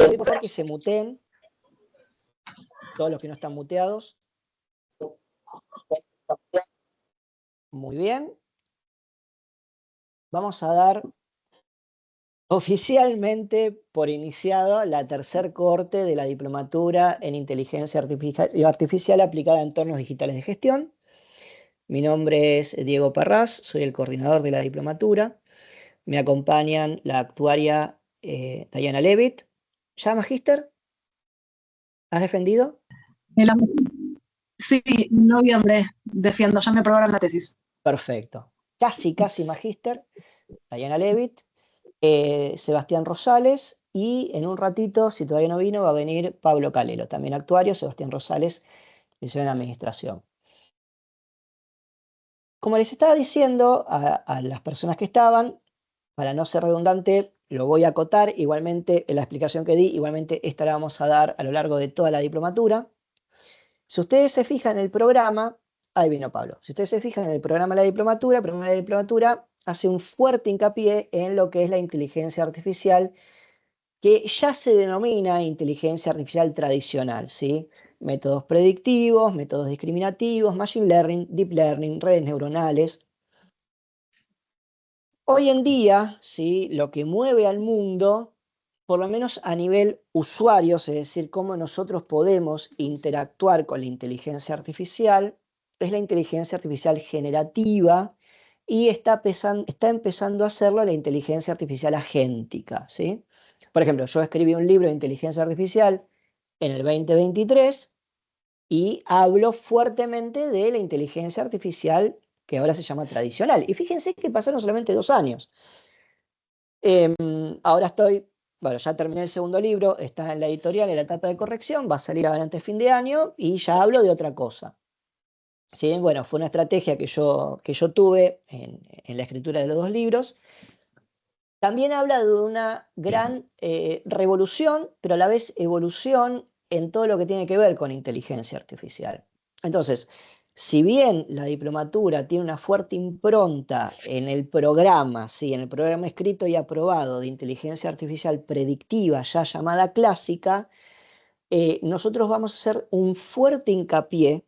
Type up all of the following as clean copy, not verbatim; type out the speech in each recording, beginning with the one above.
pedir por favor que se muteen, todos los que no están muteados. Muy bien. Vamos a dar oficialmente por iniciado la tercer cohorte de la diplomatura en inteligencia artificial aplicada a entornos digitales de gestión. Mi nombre es Diego Parrás, soy el coordinador de la diplomatura. Me acompañan la actuaria Diana Levitt. ¿Ya, Magíster? ¿Has defendido? Sí, noviembre, defiendo, ya me aprobaron la tesis. Perfecto. Casi, Magíster. Diana Levitt. Sebastián Rosales y en un ratito, si todavía no vino, va a venir Pablo Calelo, también actuario, Sebastián Rosales, licenciado en Administración. Como les estaba diciendo a las personas que estaban, para no ser redundante, lo voy a acotar, igualmente en la explicación que di, igualmente esta la vamos a dar a lo largo de toda la diplomatura. Si ustedes se fijan en el programa, ahí vino Pablo, si ustedes se fijan en el programa de la diplomatura hace un fuerte hincapié en lo que es la inteligencia artificial, que ya se denomina inteligencia artificial tradicional, ¿sí? Métodos predictivos, métodos discriminativos, machine learning, deep learning, redes neuronales. Hoy en día, ¿sí? Lo que mueve al mundo, por lo menos a nivel usuarios, es decir, cómo nosotros podemos interactuar con la inteligencia artificial, es la inteligencia artificial generativa y está empezando a hacerlo la inteligencia artificial agéntica, ¿sí? Por ejemplo, yo escribí un libro de inteligencia artificial en el 2023 y hablo fuertemente de la inteligencia artificial que ahora se llama tradicional. Y fíjense que pasaron solamente 2 años. Ahora bueno, ya terminé el segundo libro, está en la editorial, en la etapa de corrección, va a salir ahora antes de fin de año y ya hablo de otra cosa. ¿Sí? Bueno, fue una estrategia que yo tuve en la escritura de los 2 libros. También habla de una gran revolución, pero a la vez evolución en todo lo que tiene que ver con inteligencia artificial. Entonces, si bien la diplomatura tiene una fuerte impronta en el programa, ¿sí? En el programa escrito y aprobado de inteligencia artificial predictiva, ya llamada clásica, nosotros vamos a hacer un fuerte hincapié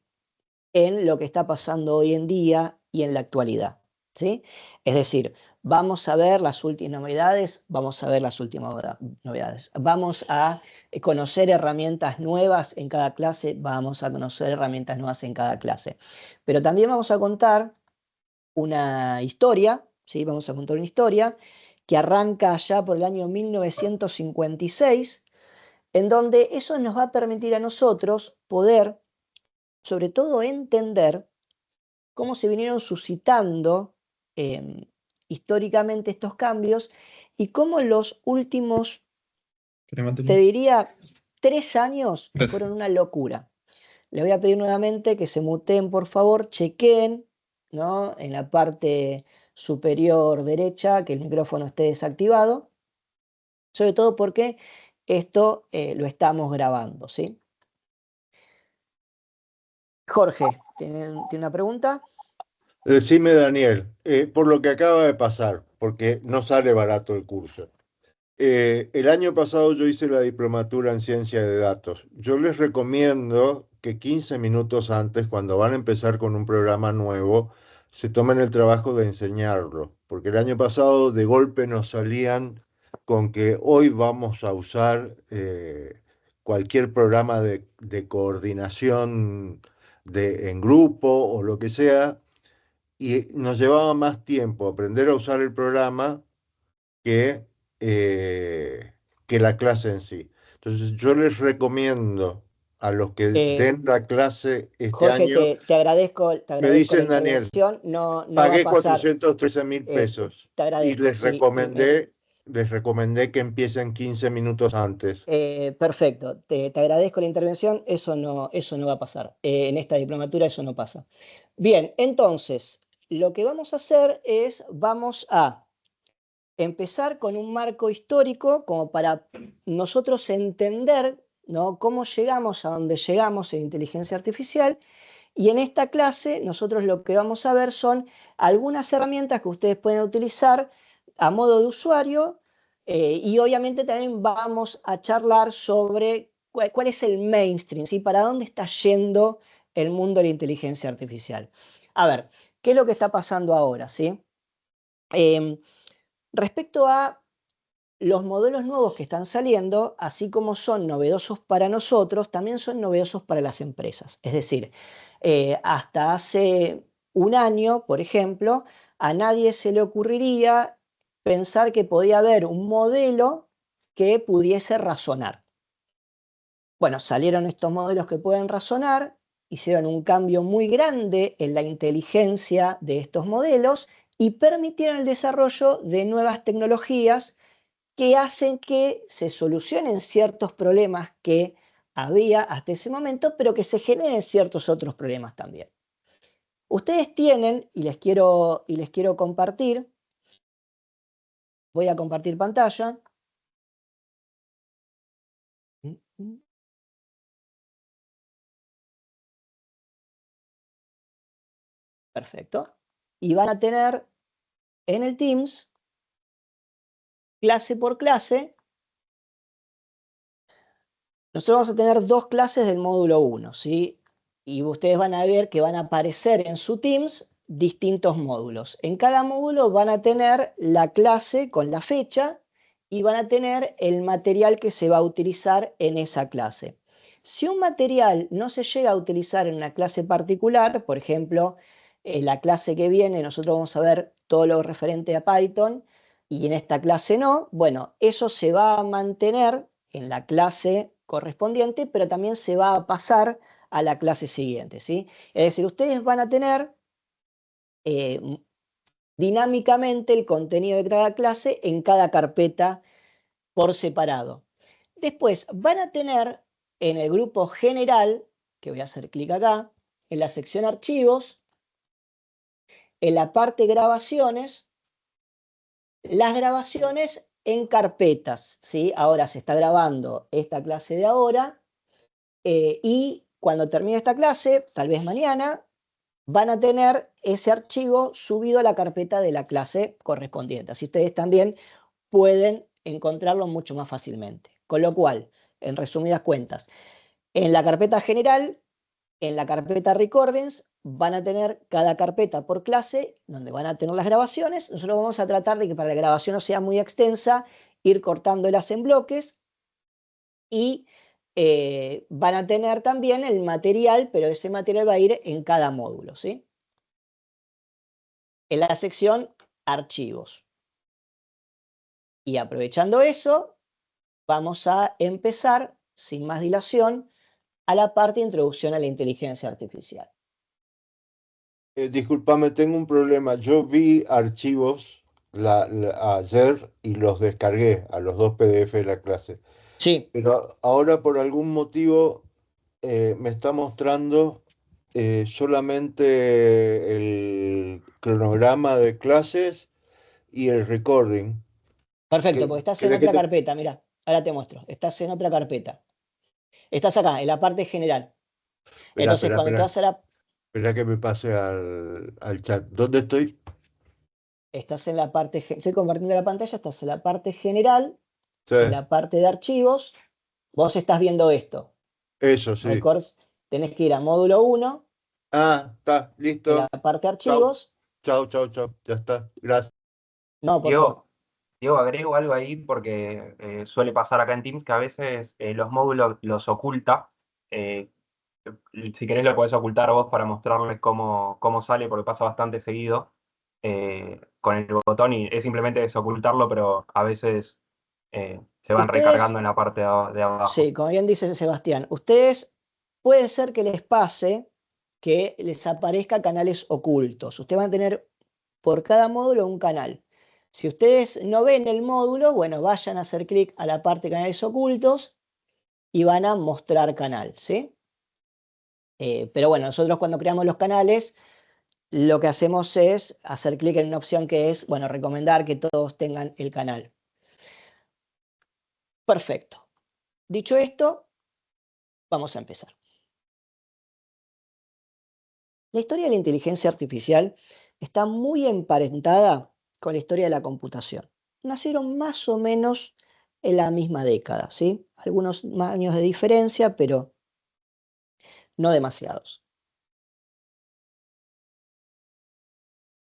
en lo que está pasando hoy en día y en la actualidad, ¿sí? Es decir, vamos a ver las últimas novedades, vamos a conocer herramientas nuevas en cada clase, vamos a conocer herramientas nuevas en cada clase. Pero también vamos a contar una historia, ¿sí? Vamos a contar una historia que arranca allá por el año 1956, en donde eso nos va a permitir a nosotros poder, sobre todo, entender cómo se vinieron suscitando históricamente estos cambios y cómo los últimos, te diría, 3 años fueron una locura. Les voy a pedir nuevamente que se muteen, por favor, chequeen, ¿no? En la parte superior derecha que el micrófono esté desactivado, sobre todo porque esto lo estamos grabando, ¿sí? Jorge, ¿tiene una pregunta? Decime, Daniel, por lo que acaba de pasar, porque no sale barato el curso. El año pasado yo hice la diplomatura en ciencia de datos. Yo les recomiendo que 15 minutos antes, cuando van a empezar con un programa nuevo, se tomen el trabajo de enseñarlo, porque el año pasado de golpe nos salían con que hoy vamos a usar cualquier programa de coordinación en grupo o lo que sea, y nos llevaba más tiempo aprender a usar el programa que, eh, que la clase en sí. Entonces yo les recomiendo a los que den la clase este Jorge, año, te agradezco me la dicen, Daniel, intervención, no va a pagué pasar. 413.000 pesos Te y agradezco, sí. les recomendé que empiecen 15 minutos antes. Perfecto, te agradezco la intervención, eso no va a pasar. En esta diplomatura eso no pasa. Bien, entonces, lo que vamos a hacer es, vamos a empezar con un marco histórico como para nosotros entender, ¿no? Cómo llegamos a donde llegamos en inteligencia artificial. Y en esta clase nosotros lo que vamos a ver son algunas herramientas que ustedes pueden utilizar a modo de usuario Y obviamente también vamos a charlar sobre cuál es el mainstream, ¿sí? Para dónde está yendo el mundo de la inteligencia artificial. A ver, ¿qué es lo que está pasando ahora, ¿sí? Respecto a los modelos nuevos que están saliendo, así como son novedosos para nosotros, también son novedosos para las empresas. Es decir, hasta hace un año, por ejemplo, a nadie se le ocurriría pensar que podía haber un modelo que pudiese razonar. Bueno, salieron estos modelos que pueden razonar, hicieron un cambio muy grande en la inteligencia de estos modelos y permitieron el desarrollo de nuevas tecnologías que hacen que se solucionen ciertos problemas que había hasta ese momento, pero que se generen ciertos otros problemas también. Ustedes tienen, y les quiero compartir, voy a compartir pantalla. Perfecto. Y van a tener en el Teams, clase por clase, nosotros vamos a tener dos clases del módulo 1, ¿sí? Y ustedes van a ver que van a aparecer en su Teams distintos módulos. En cada módulo van a tener la clase con la fecha y van a tener el material que se va a utilizar en esa clase. Si un material no se llega a utilizar en una clase particular, por ejemplo, en la clase que viene nosotros vamos a ver todo lo referente a Python y en esta clase no, bueno, eso se va a mantener en la clase correspondiente, pero también se va a pasar a la clase siguiente, ¿sí? Es decir, ustedes van a tener dinámicamente el contenido de cada clase en cada carpeta por separado. Después van a tener en el grupo general, que voy a hacer clic acá, en la sección archivos, en la parte grabaciones, las grabaciones en carpetas, ¿sí? Ahora se está grabando esta clase de ahora y cuando termine esta clase, tal vez mañana, van a tener ese archivo subido a la carpeta de la clase correspondiente. Así ustedes también pueden encontrarlo mucho más fácilmente. Con lo cual, en resumidas cuentas, en la carpeta general, en la carpeta recordings, van a tener cada carpeta por clase, donde van a tener las grabaciones. Nosotros vamos a tratar de que para la grabación no sea muy extensa, ir cortándolas en bloques y van a tener también el material, pero ese material va a ir en cada módulo, ¿sí? En la sección archivos. Y aprovechando eso, vamos a empezar, sin más dilación, a la parte de introducción a la inteligencia artificial. Discúlpame, tengo un problema. Yo vi archivos ayer y los descargué a los dos PDF de la clase. Sí, Pero ahora por algún motivo me está mostrando solamente el cronograma de clases y el recording. perfecto, porque estás en ¿Querés que otra te... carpeta, mira, ahora te muestro, estás en otra carpeta. Estás acá, en la parte general. Espera, Entonces, espera, cuando te espera. vas a la... Espera que me pase al chat. ¿Dónde estoy? Estás en la parte... Estoy compartiendo la pantalla, estás en la parte general, Sí, en la parte de archivos, vos estás viendo esto. eso sí. Records, tenés que ir a módulo 1, Ah, está, en la listo. parte de Chau, archivos. chau, chau, chau. Ya está. Gracias. No, por favor. Diego, Diego, agrego algo ahí porque suele pasar acá en Teams que a veces los módulos los oculta. Eh, si querés lo podés ocultar vos para mostrarles cómo sale, porque pasa bastante seguido con el botón y es simplemente desocultarlo, pero a veces se van recargando Ustedes, en la parte de abajo. sí, como bien dice Sebastián, ustedes puede ser que les pase que les aparezca canales ocultos. Ustedes van a tener por cada módulo un canal. Si ustedes no ven el módulo, bueno, vayan a hacer clic a la parte de canales ocultos y van a mostrar canal, ¿sí? Pero bueno, nosotros cuando creamos los canales, lo que hacemos es hacer clic en una opción que es, bueno, recomendar que todos tengan el canal. Perfecto. Dicho esto, vamos a empezar. La historia de la inteligencia artificial está muy emparentada con la historia de la computación. nacieron más o menos en la misma década, ¿sí? Algunos años de diferencia, pero no demasiados.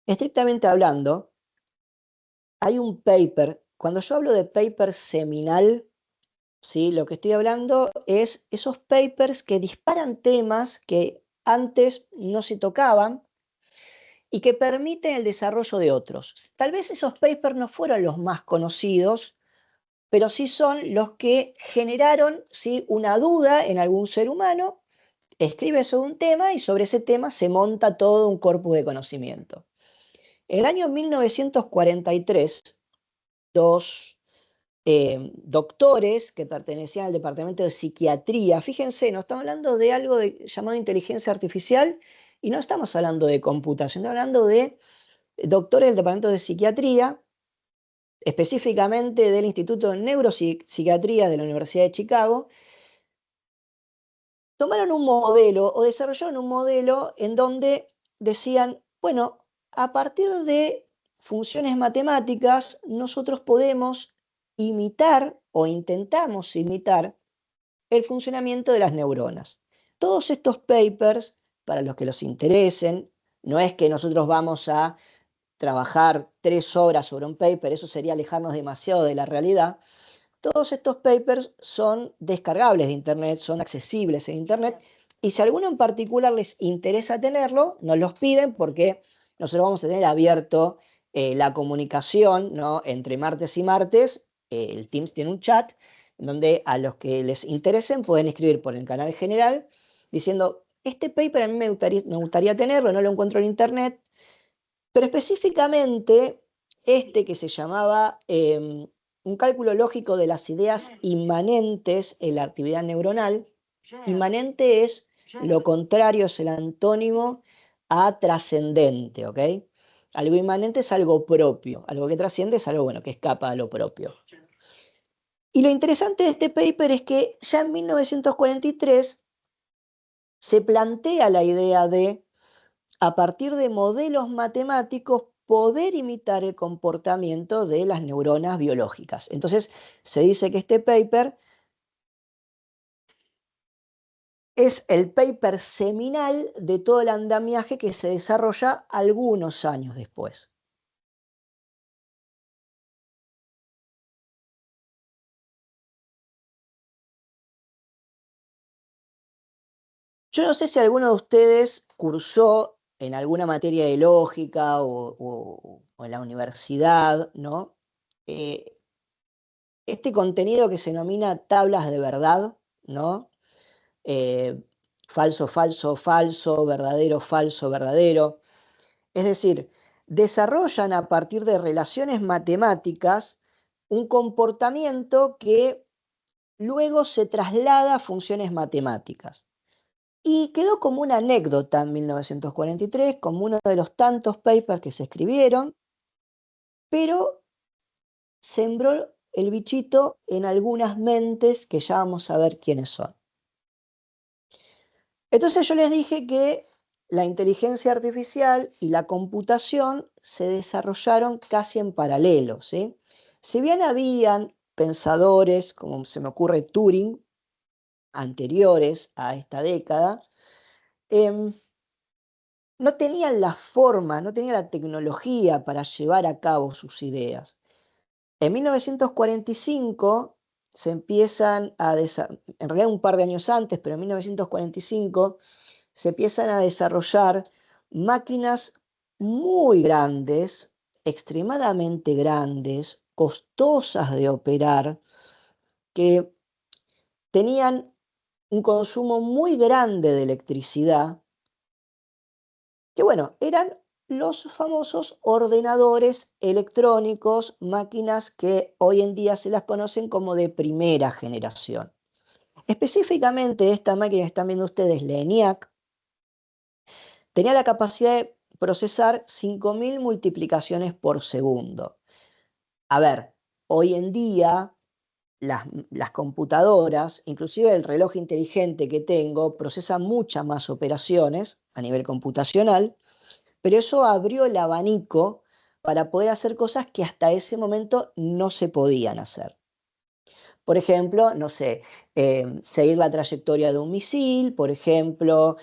Estrictamente hablando, hay un paper, cuando yo hablo de paper seminal, ¿sí? Lo que estoy hablando es esos papers que disparan temas que antes no se tocaban y que permiten el desarrollo de otros. Tal vez esos papers no fueron los más conocidos, pero sí son los que generaron, ¿sí?, una duda en algún ser humano, escribe sobre un tema y sobre ese tema se monta todo un corpus de conocimiento. En el año 1943, dos doctores que pertenecían al departamento de psiquiatría, fíjense, no estamos hablando de algo llamado inteligencia artificial y no estamos hablando de computación, estamos hablando de doctores del departamento de psiquiatría, específicamente del Instituto de Neuropsiquiatría de la Universidad de Chicago. Tomaron un modelo o desarrollaron un modelo en donde decían, bueno, a partir de funciones matemáticas nosotros podemos imitar o intentamos imitar el funcionamiento de las neuronas. Todos estos papers, para los que los interesen, no es que nosotros vamos a trabajar 3 horas sobre un paper, eso sería alejarnos demasiado de la realidad. Todos estos papers son descargables de Internet, son accesibles en Internet, y si a alguno en particular les interesa tenerlo, nos los piden porque nosotros vamos a tener abierto la comunicación, ¿no?, entre martes y martes. El Teams tiene un chat en donde a los que les interesen pueden escribir por el canal general diciendo, este paper a mí me gustaría tenerlo, no lo encuentro en Internet, pero específicamente este que se llamaba un cálculo lógico de las ideas inmanentes en la actividad neuronal. Inmanente es lo contrario, es el antónimo a trascendente, ¿ok? Algo inmanente es algo propio, algo que trasciende es algo, bueno, que escapa a lo propio. Y lo interesante de este paper es que ya en 1943 se plantea la idea de, a partir de modelos matemáticos, poder imitar el comportamiento de las neuronas biológicas. Entonces, se dice que este paper es el paper seminal de todo el andamiaje que se desarrolla algunos años después. Yo no sé si alguno de ustedes cursó en alguna materia de lógica o en la universidad, ¿no? Este contenido que se denomina tablas de verdad, ¿no? Falso, falso, falso, verdadero, falso, verdadero. Es decir, desarrollan a partir de relaciones matemáticas un comportamiento que luego se traslada a funciones matemáticas. Y quedó como una anécdota en 1943, como uno de los tantos papers que se escribieron, pero sembró el bichito en algunas mentes que ya vamos a ver quiénes son. Entonces yo les dije que la inteligencia artificial y la computación se desarrollaron casi en paralelo, ¿sí? Si bien habían pensadores, como se me ocurre Turing, anteriores a esta década, no tenían la forma, no tenían la tecnología para llevar a cabo sus ideas. En 1945 se empiezan en realidad un par de años antes, pero en 1945 se empiezan a desarrollar máquinas muy grandes, extremadamente grandes, costosas de operar, que tenían un consumo muy grande de electricidad, que bueno, eran los famosos ordenadores electrónicos, máquinas que hoy en día se las conocen como de primera generación. Específicamente esta máquina que están viendo ustedes, la ENIAC, tenía la capacidad de procesar 5.000 multiplicaciones por segundo. A ver, hoy en día las computadoras, inclusive el reloj inteligente que tengo, procesa muchas más operaciones a nivel computacional, pero eso abrió el abanico para poder hacer cosas que hasta ese momento no se podían hacer. Por ejemplo, no sé, seguir la trayectoria de un misil, por ejemplo,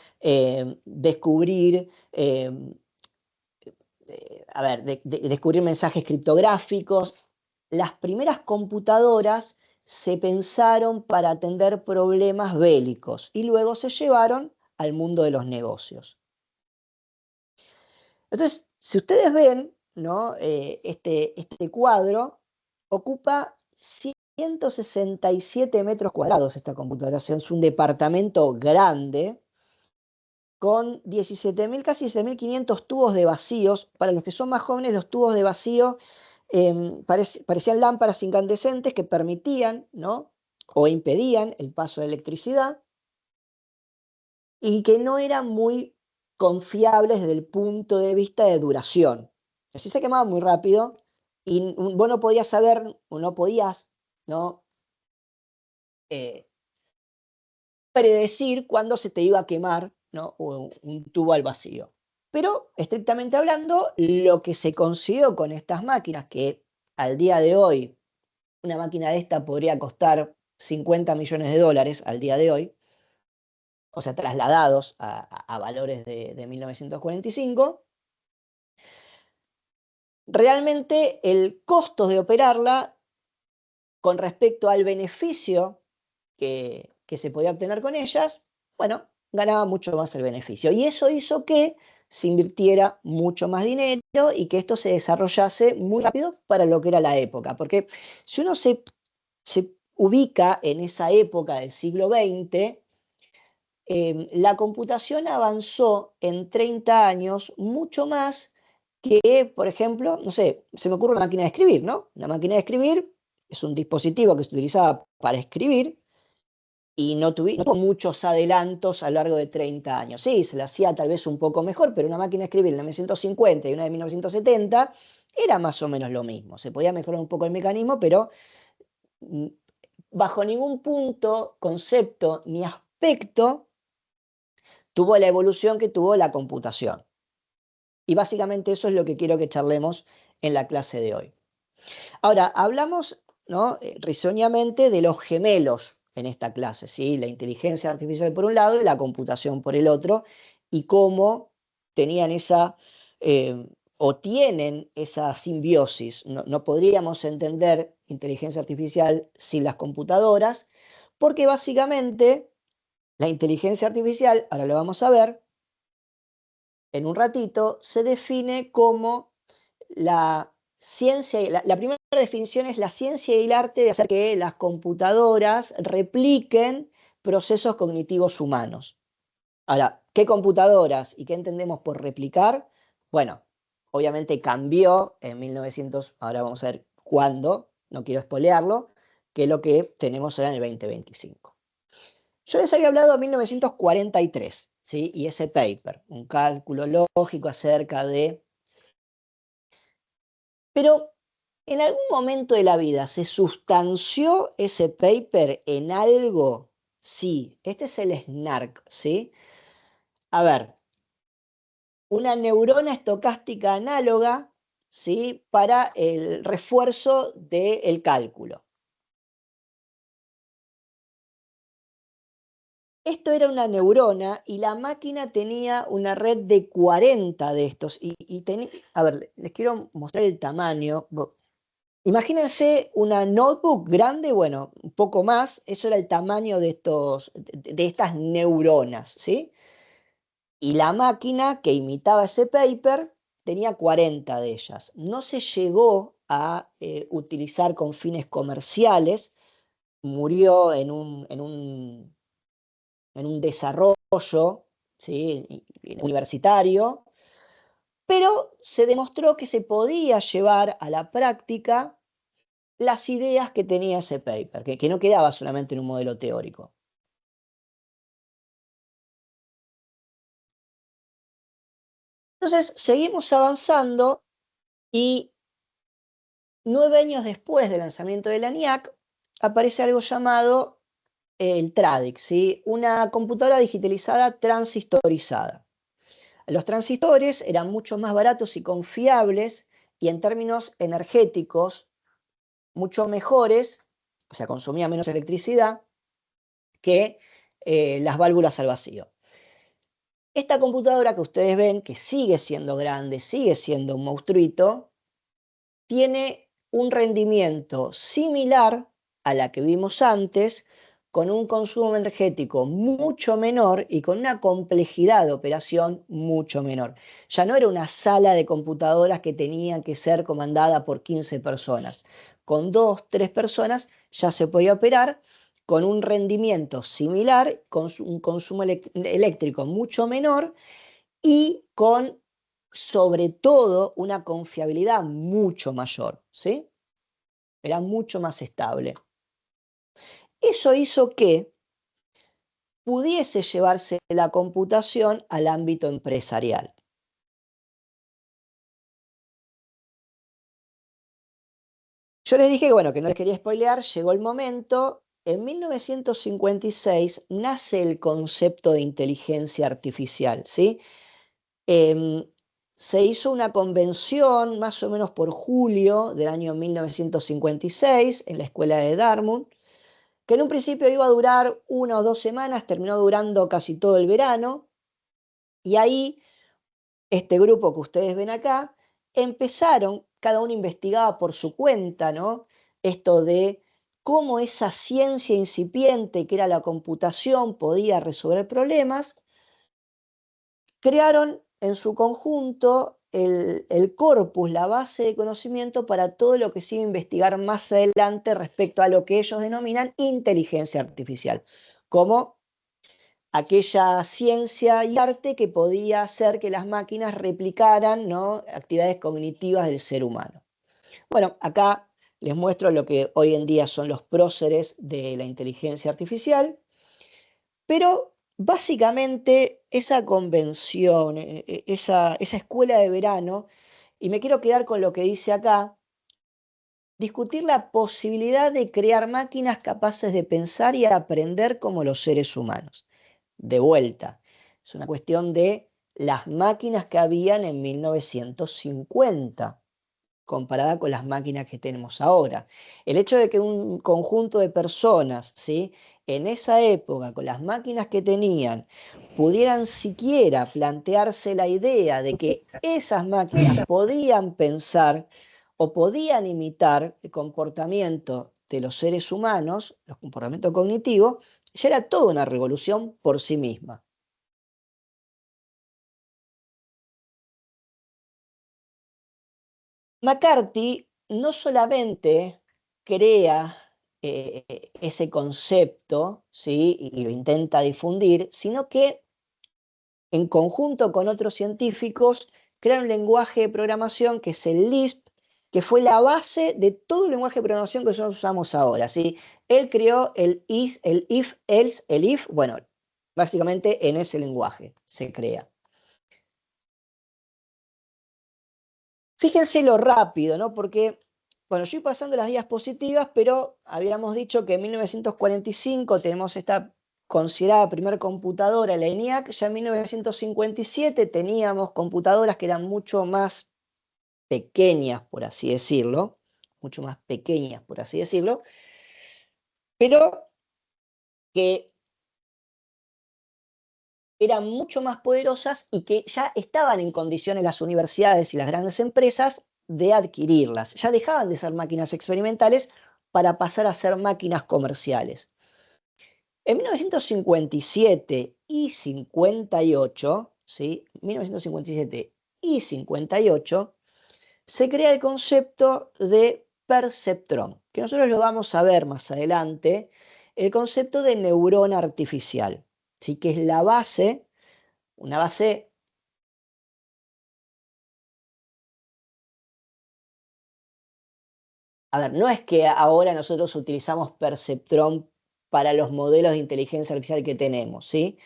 descubrir, descubrir mensajes criptográficos. Las primeras computadoras se pensaron para atender problemas bélicos y luego se llevaron al mundo de los negocios. Entonces, si ustedes ven, ¿no? Este cuadro ocupa 167 metros cuadrados esta computadora, o sea, es un departamento grande con 17.000, casi 17.500 tubos de vacíos. Para los que son más jóvenes, los tubos de vacío parecían lámparas incandescentes que permitían, ¿no? O impedían el paso de electricidad y que no eran muy confiables desde el punto de vista de duración. Así se quemaba muy rápido y vos no podías saber, o no podías, ¿no? Predecir cuándo se te iba a quemar, ¿no? un tubo al vacío. Pero, estrictamente hablando, lo que se consiguió con estas máquinas, que al día de hoy, una máquina de esta podría costar 50 millones de dólares al día de hoy, o sea, trasladados a valores de 1945, realmente el costo de operarla con respecto al beneficio que se podía obtener con ellas, bueno, ganaba mucho más el beneficio. Y eso hizo que se invirtiera mucho más dinero y que esto se desarrollase muy rápido para lo que era la época. Porque si uno se ubica en esa época del siglo XX, la computación avanzó en 30 años mucho más que, por ejemplo, no sé, se me ocurre una máquina de escribir, ¿no? Una máquina de escribir es un dispositivo que se utilizaba para escribir y no tuvo muchos adelantos a lo largo de 30 años. Sí, se la hacía tal vez un poco mejor, pero una máquina de escribir de 1950 y una de 1970 era más o menos lo mismo. Se podía mejorar un poco el mecanismo, pero bajo ningún punto, concepto ni aspecto tuvo la evolución que tuvo la computación. Y básicamente eso es lo que quiero que charlemos en la clase de hoy. Ahora, hablamos, ¿no? Risueñamente de los gemelos en esta clase, ¿sí? La inteligencia artificial por un lado y la computación por el otro, y cómo tenían esa, o tienen esa simbiosis. No podríamos entender inteligencia artificial sin las computadoras, porque básicamente la inteligencia artificial, ahora lo vamos a ver en un ratito, se define como la ciencia. La primera definición es la ciencia y el arte de hacer que las computadoras repliquen procesos cognitivos humanos. Ahora, ¿qué computadoras y qué entendemos por replicar? Bueno, obviamente cambió en 1900, ahora vamos a ver cuándo, no quiero espolearlo, que es lo que tenemos ahora en el 2025. Yo les había hablado de 1943, ¿sí? Y ese paper, un cálculo lógico acerca de... Pero en algún momento de la vida, ¿se sustanció ese paper en algo? Sí, este es el SNARC, ¿sí? A ver, una neurona estocástica análoga, ¿sí? Para el refuerzo del cálculo. Esto era una neurona y la máquina tenía una red de 40 de estos. A ver, les quiero mostrar el tamaño. Imagínense una notebook grande, bueno, un poco más. Eso era el tamaño de estas neuronas, ¿sí? Y la máquina que imitaba ese paper tenía 40 de ellas. No se llegó a utilizar con fines comerciales. Murió en un desarrollo, ¿sí? Universitario, pero se demostró que se podía llevar a la práctica las ideas que tenía ese paper, que no quedaba solamente en un modelo teórico. Entonces, seguimos avanzando y 9 años después del lanzamiento del ENIAC, aparece algo llamado el TRADIC, ¿sí? Una computadora digitalizada transistorizada. Los transistores eran mucho más baratos y confiables y en términos energéticos mucho mejores, o sea, consumía menos electricidad que las válvulas al vacío. Esta computadora que ustedes ven, que sigue siendo grande, sigue siendo un monstruito, tiene un rendimiento similar a la que vimos antes, con un consumo energético mucho menor y con una complejidad de operación mucho menor. Ya no era una sala de computadoras que tenían que ser comandada por 15 personas. Con 2, 3 personas ya se podía operar con un rendimiento similar, con un consumo eléctrico mucho menor y con, sobre todo, una confiabilidad mucho mayor, ¿sí? Era mucho más estable. Eso hizo que pudiese llevarse la computación al ámbito empresarial. Yo les dije que, bueno, que no les quería spoilear, llegó el momento. En 1956 nace el concepto de inteligencia artificial, ¿sí? Se hizo una convención más o menos por julio del año 1956 en la escuela de Dartmouth, que en un principio iba a durar 1 o 2 semanas, terminó durando casi todo el verano, y ahí este grupo que ustedes ven acá empezaron, cada uno investigaba por su cuenta, ¿no? Esto de cómo esa ciencia incipiente que era la computación podía resolver problemas. Crearon en su conjunto el corpus, la base de conocimiento para todo lo que se iba a investigar más adelante respecto a lo que ellos denominan inteligencia artificial, como aquella ciencia y arte que podía hacer que las máquinas replicaran, ¿no?, actividades cognitivas del ser humano. Bueno, acá les muestro lo que hoy en día son los próceres de la inteligencia artificial, pero básicamente esa convención, esa escuela de verano, y me quiero quedar con lo que dice acá, discutir la posibilidad de crear máquinas capaces de pensar y aprender como los seres humanos. De vuelta, es una cuestión de las máquinas que habían en 1950 comparada con las máquinas que tenemos ahora. El hecho de que un conjunto de personas, ¿sí?, en esa época, con las máquinas que tenían, pudieran siquiera plantearse la idea de que esas máquinas podían pensar o podían imitar el comportamiento de los seres humanos, los comportamientos cognitivos, ya era toda una revolución por sí misma. McCarthy no solamente crea ese concepto, ¿sí?, y lo intenta difundir, sino que en conjunto con otros científicos crea un lenguaje de programación que es el Lisp, que fue la base de todo el lenguaje de programación que nosotros usamos ahora, ¿sí? Él creó el if, else, el if, bueno, básicamente en ese lenguaje se crea. Fíjense lo rápido, ¿no? Porque, bueno, yo estoy pasando las diapositivas, pero habíamos dicho que en 1945 tenemos esta considerada primera computadora, la ENIAC. Ya en 1957 teníamos computadoras que eran mucho más pequeñas, por así decirlo, mucho más pequeñas, por así decirlo, pero que eran mucho más poderosas y que ya estaban en condiciones las universidades y las grandes empresas de adquirirlas. Ya dejaban de ser máquinas experimentales para pasar a ser máquinas comerciales. En 1957 y 58, ¿sí?, 1957 y 58, se crea el concepto de perceptrón, que nosotros lo vamos a ver más adelante, el concepto de neurona artificial, ¿sí?, que es la base, una base a ver, no es que ahora nosotros utilizamos perceptrón para los modelos de inteligencia artificial que tenemos, ¿sí?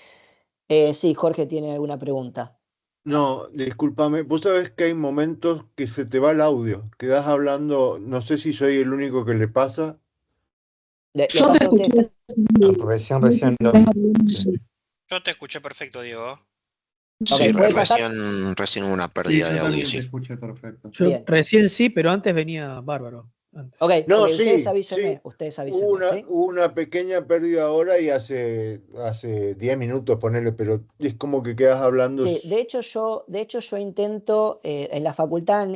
Sí, Jorge tiene alguna pregunta. No, discúlpame, vos sabés que hay momentos que se te va el audio, quedás hablando, no sé si soy el único que le pasa. ¿Le Yo te pasa a usted? escuché. Recién lo vi. Sí. Yo te escuché perfecto, Diego. Sí, ¿puede pasar? recién hubo una Sí, pérdida de yo audio, también te sí. escuché perfecto. Yo Bien. recién sí, pero antes venía bárbaro. Antes. Ok, No, ustedes sí, avísenme, ¿sí? hubo una pequeña pérdida ahora y hace 10 minutos, ponerle, pero es como que quedas hablando. Sí, de hecho yo intento, en la facultad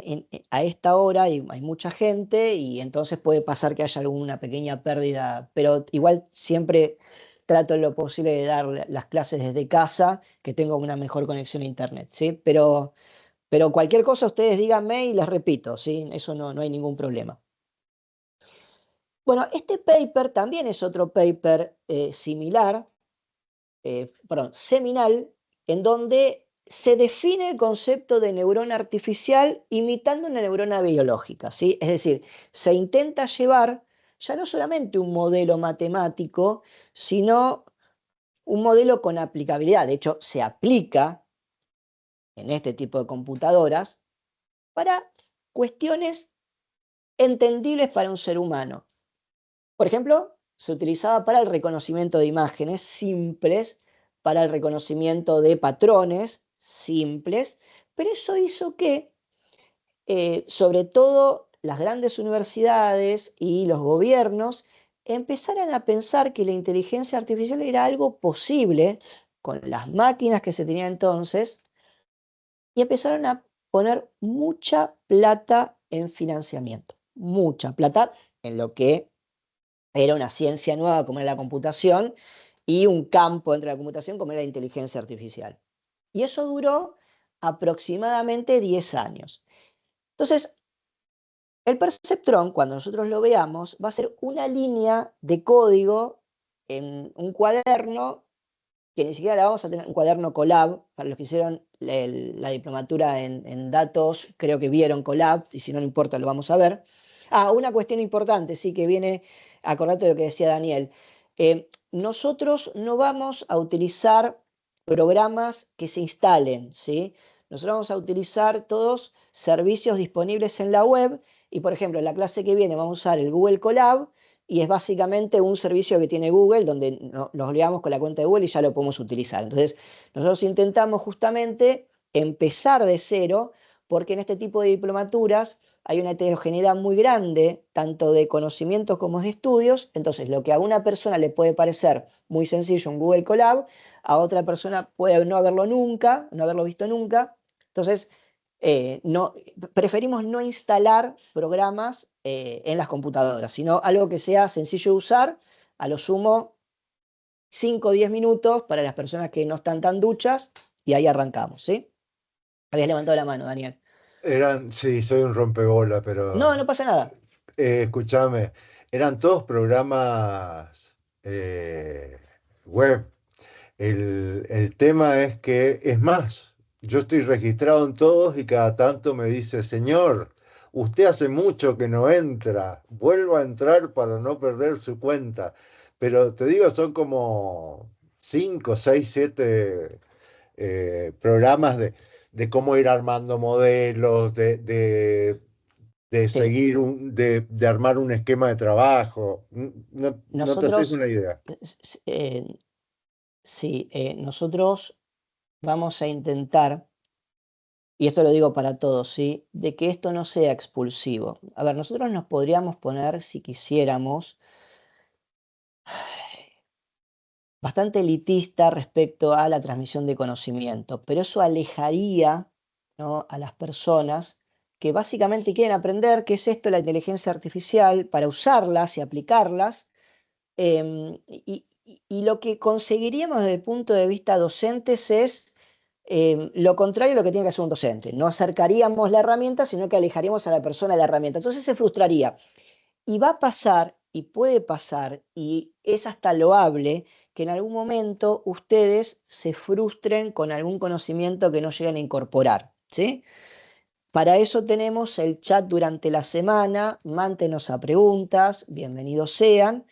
a esta hora hay mucha gente y entonces puede pasar que haya alguna pequeña pérdida, pero igual siempre trato en lo posible de dar las clases desde casa, que tengo una mejor conexión a internet, ¿sí? Pero cualquier cosa ustedes díganme y les repito, ¿sí? Eso no hay ningún problema. Bueno, este paper también es otro paper similar, perdón, seminal, en donde se define el concepto de neurona artificial imitando una neurona biológica, ¿sí? Es decir, se intenta llevar ya no solamente un modelo matemático, sino un modelo con aplicabilidad. De hecho, se aplica en este tipo de computadoras para cuestiones entendibles para un ser humano. Por ejemplo, se utilizaba para el reconocimiento de imágenes simples, para el reconocimiento de patrones simples, pero eso hizo que, sobre todo, las grandes universidades y los gobiernos empezaran a pensar que la inteligencia artificial era algo posible con las máquinas que se tenían entonces y empezaron a poner mucha plata en financiamiento, mucha plata en lo que era una ciencia nueva como era la computación y un campo dentro de la computación como era la inteligencia artificial. Y eso duró aproximadamente 10 años. Entonces, el perceptrón, cuando nosotros lo veamos, va a ser una línea de código en un cuaderno, que ni siquiera la vamos a tener, un cuaderno Colab. Para los que hicieron la diplomatura en datos, creo que vieron Colab, y si no, no importa, lo vamos a ver. Una cuestión importante, sí, que viene, acordate de lo que decía Daniel. Nosotros no vamos a utilizar programas que se instalen, ¿sí? Nosotros vamos a utilizar todos servicios disponibles en la web y, por ejemplo, en la clase que viene vamos a usar el Google Colab y es básicamente un servicio que tiene Google donde nos olvidamos con la cuenta de Google y ya lo podemos utilizar. Entonces, nosotros intentamos justamente empezar de cero porque en este tipo de diplomaturas hay una heterogeneidad muy grande, tanto de conocimientos como de estudios. Entonces, lo que a una persona le puede parecer muy sencillo en Google Colab, a otra persona puede no haberlo nunca, no haberlo visto nunca. Entonces, preferimos no instalar programas en las computadoras, sino algo que sea sencillo de usar, a lo sumo 5 o 10 minutos para las personas que no están tan duchas, y ahí arrancamos, ¿sí? Habías levantado la mano, Daniel. Sí, soy un rompebola, pero No pasa nada. escúchame, eran todos programas web. El tema es que, es más, yo estoy registrado en todos y cada tanto me dice, señor, usted hace mucho que no entra, vuelva a entrar para no perder su cuenta. Pero te digo, son como 5, 6, 7 programas de cómo ir armando modelos, de Sí. seguir, de armar un esquema de trabajo. No te haces Nosotros, una idea. sí, nosotros vamos a intentar, y esto lo digo para todos, ¿sí? De que esto no sea expulsivo. A ver, nosotros nos podríamos poner, si quisiéramos, bastante elitista respecto a la transmisión de conocimiento, pero eso alejaría, ¿no?, a las personas que básicamente quieren aprender qué es esto de la inteligencia artificial para usarlas y aplicarlas. Y lo que conseguiríamos desde el punto de vista docentes es lo contrario a lo que tiene que hacer un docente. No acercaríamos la herramienta, sino que alejaríamos a la persona de la herramienta. Entonces se frustraría. Y va a pasar, y puede pasar, y es hasta loable, que en algún momento ustedes se frustren con algún conocimiento que no lleguen a incorporar, ¿sí? Para eso tenemos el chat durante la semana, mántenos a preguntas, bienvenidos sean,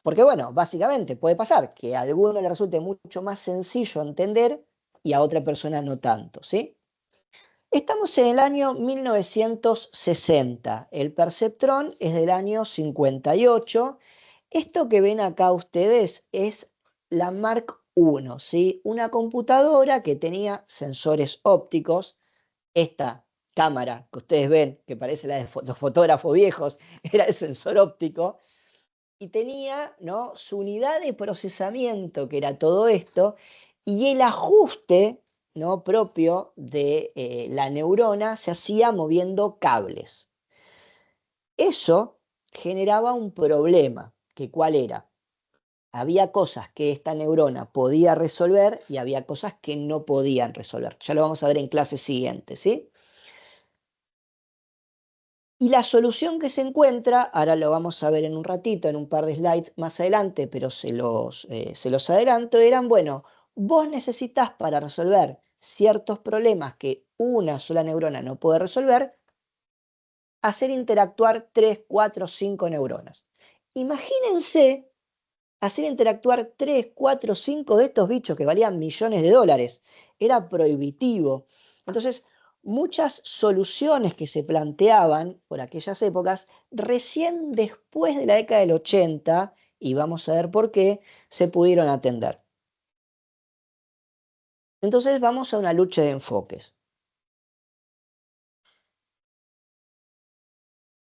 porque bueno, básicamente puede pasar que a alguno le resulte mucho más sencillo entender y a otra persona no tanto, ¿sí? Estamos en el año 1960, el perceptrón es del año 58. Esto que ven acá ustedes es la Mark 1, ¿sí? Una computadora que tenía sensores ópticos. Esta cámara que ustedes ven, que parece la de los fotógrafos viejos, era el sensor óptico, y tenía, ¿no?, su unidad de procesamiento, que era todo esto, y el ajuste, ¿no?, propio de la neurona se hacía moviendo cables. Eso generaba un problema, que ¿cuál era? Había cosas que esta neurona podía resolver y había cosas que no podían resolver. Ya lo vamos a ver en clase siguiente, ¿sí? Y la solución que se encuentra, ahora lo vamos a ver en un ratito, en un par de slides más adelante, pero se los adelanto, eran, bueno, vos necesitas para resolver ciertos problemas que una sola neurona no puede resolver, hacer interactuar 3, 4, 5 neuronas. Imagínense hacer interactuar 3, 4, 5 de estos bichos que valían millones de dólares. Era prohibitivo. Entonces, muchas soluciones que se planteaban por aquellas épocas, recién después de la década del 80, y vamos a ver por qué, se pudieron atender. Entonces vamos a una lucha de enfoques.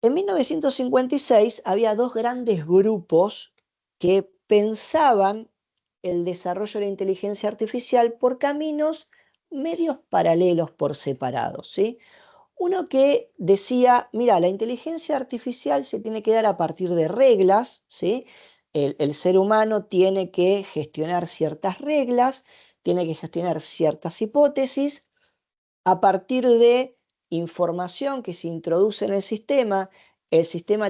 En 1956 había dos grandes grupos que pensaban el desarrollo de la inteligencia artificial por caminos medios paralelos por separados, ¿sí? Uno que decía, mira, la inteligencia artificial se tiene que dar a partir de reglas, ¿sí? El ser humano tiene que gestionar ciertas reglas, tiene que gestionar ciertas hipótesis a partir de información que se introduce en el sistema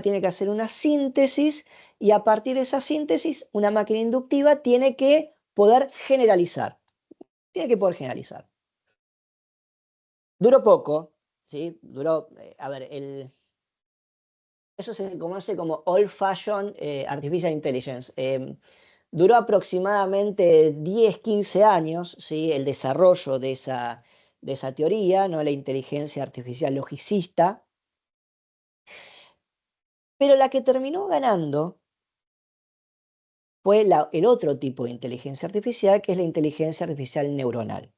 tiene que hacer una síntesis y a partir de esa síntesis, una máquina inductiva tiene que poder generalizar. Tiene que poder generalizar. Duró poco, ¿sí? Duró, a ver, eso se conoce como Old Fashioned Artificial Intelligence. Duró aproximadamente 10, 15 años, ¿sí?, el desarrollo de esa teoría, ¿no?, la inteligencia artificial logicista. Pero la que terminó ganando fue el otro tipo de inteligencia artificial, que es la inteligencia artificial neuronal,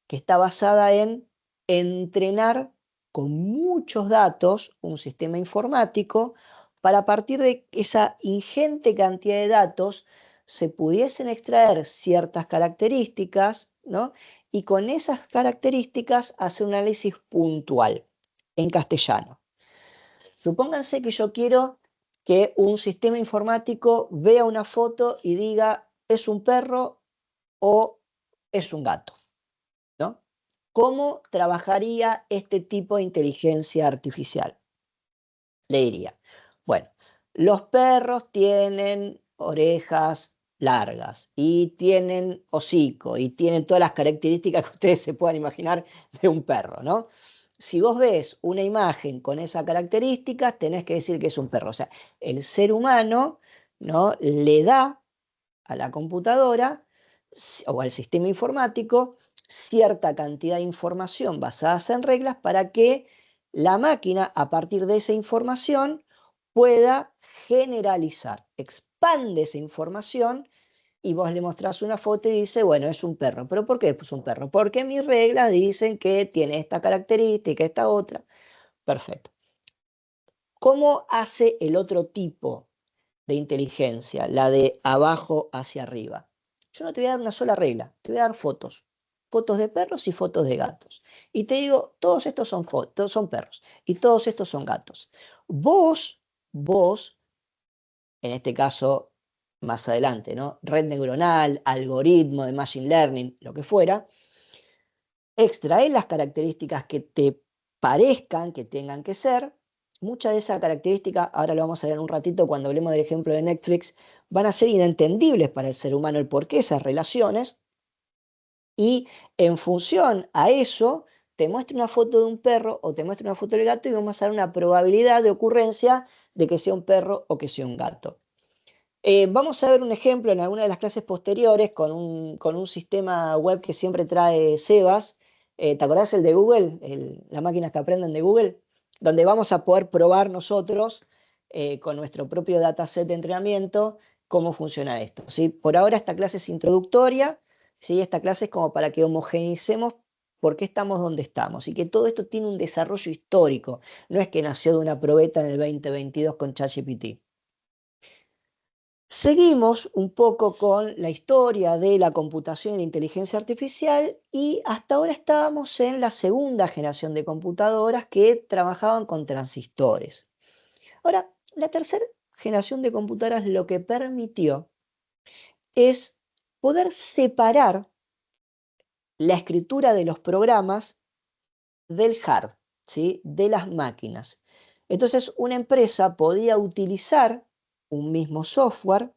que está basada en entrenar con muchos datos un sistema informático para a partir de esa ingente cantidad de datos se pudiesen extraer ciertas características, ¿no?, y con esas características hacer un análisis puntual en castellano. Supónganse que yo quiero que un sistema informático vea una foto y diga, ¿es un perro o es un gato?, ¿no? ¿Cómo trabajaría este tipo de inteligencia artificial? Le diría, bueno, los perros tienen orejas largas y tienen hocico y tienen todas las características que ustedes se puedan imaginar de un perro, ¿no? Si vos ves una imagen con esas características, tenés que decir que es un perro. O sea, el ser humano, ¿no?, le da a la computadora o al sistema informático cierta cantidad de información basadas en reglas para que la máquina, a partir de esa información, pueda generalizar, expande esa información y vos le mostrás una foto y dice, bueno, es un perro. ¿Pero por qué es un perro? Porque mis reglas dicen que tiene esta característica, esta otra. Perfecto. ¿Cómo hace el otro tipo de inteligencia, la de abajo hacia arriba? Yo no te voy a dar una sola regla, te voy a dar fotos. Fotos de perros y fotos de gatos. Y te digo, todos estos son perros y todos estos son gatos. Vos, en este caso, más adelante, ¿no?, red neuronal, algoritmo de machine learning, lo que fuera, extraer las características que te parezcan que tengan que ser. Muchas de esas características, ahora lo vamos a ver en un ratito cuando hablemos del ejemplo de Netflix, van a ser inentendibles para el ser humano el porqué esas relaciones. Y en función a eso, te muestro una foto de un perro o te muestro una foto del gato y vamos a dar una probabilidad de ocurrencia de que sea un perro o que sea un gato. Vamos a ver un ejemplo en alguna de las clases posteriores con un sistema web que siempre trae Sebas. ¿Te acordás el de Google? Las máquinas que aprenden de Google, donde vamos a poder probar nosotros con nuestro propio dataset de entrenamiento cómo funciona esto, ¿sí? Por ahora esta clase es introductoria, ¿sí? Esta clase es como para que homogeneicemos por qué estamos donde estamos y que todo esto tiene un desarrollo histórico. No es que nació de una probeta en el 2022 con ChatGPT. Seguimos un poco con la historia de la computación y la inteligencia artificial y hasta ahora estábamos en la segunda generación de computadoras que trabajaban con transistores. Ahora, la tercera generación de computadoras lo que permitió es poder separar la escritura de los programas del hard, ¿sí? De las máquinas. Entonces, una empresa podía utilizar un mismo software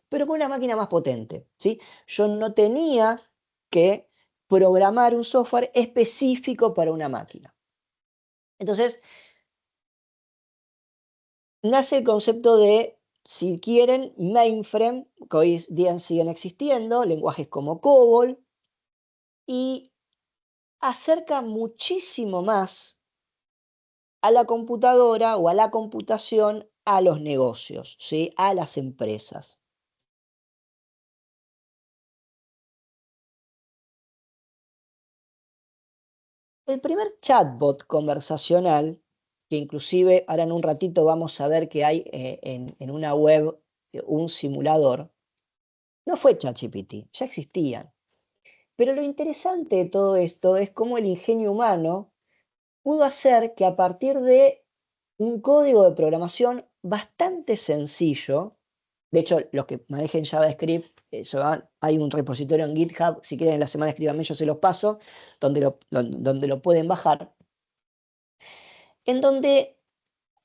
pero con una máquina más potente, ¿sí? Yo no tenía que programar un software específico para una máquina. Entonces, nace el concepto de, si quieren, mainframe, que hoy día siguen existiendo, lenguajes como COBOL, y acerca muchísimo más a la computadora o a la computación a los negocios, ¿sí? A las empresas. El primer chatbot conversacional, que inclusive ahora en un ratito vamos a ver que hay en una web un simulador, no fue ChatGPT, ya existían. Pero lo interesante de todo esto es cómo el ingenio humano pudo hacer que a partir de un código de programación bastante sencillo, de hecho, los que manejen JavaScript, hay un repositorio en GitHub, si quieren en la semana escríbanme, yo se los paso, donde lo pueden bajar, en donde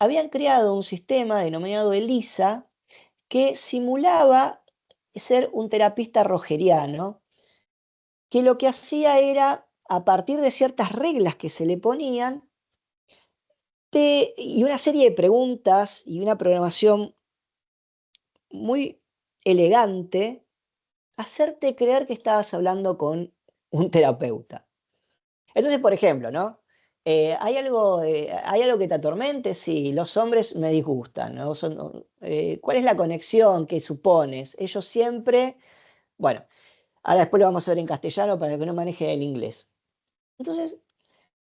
habían creado un sistema denominado ELISA que simulaba ser un terapista rogeriano, que lo que hacía era, a partir de ciertas reglas que se le ponían, y una serie de preguntas y una programación muy elegante, hacerte creer que estabas hablando con un terapeuta. Entonces, por ejemplo, ¿no? ¿Hay algo que te atormente? Sí, los hombres me disgustan, ¿no? ¿Cuál es la conexión que supones? Ellos siempre, bueno, ahora después lo vamos a ver en castellano para que no maneje el inglés. Entonces,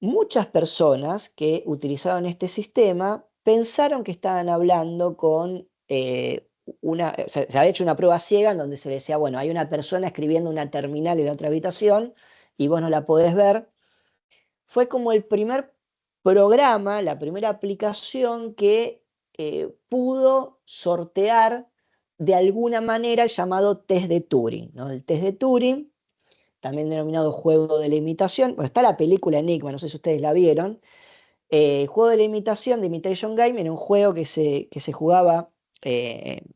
muchas personas que utilizaron este sistema pensaron que estaban hablando con se había hecho una prueba ciega en donde se decía, bueno, hay una persona escribiendo una terminal en otra habitación y vos no la podés ver. Fue como el primer programa, la primera aplicación que pudo sortear de alguna manera el llamado test de Turing, ¿no? El test de Turing, también denominado juego de la imitación. Bueno, está la película Enigma, no sé si ustedes la vieron. El juego de la imitación, de Imitation Game, era un juego que se jugaba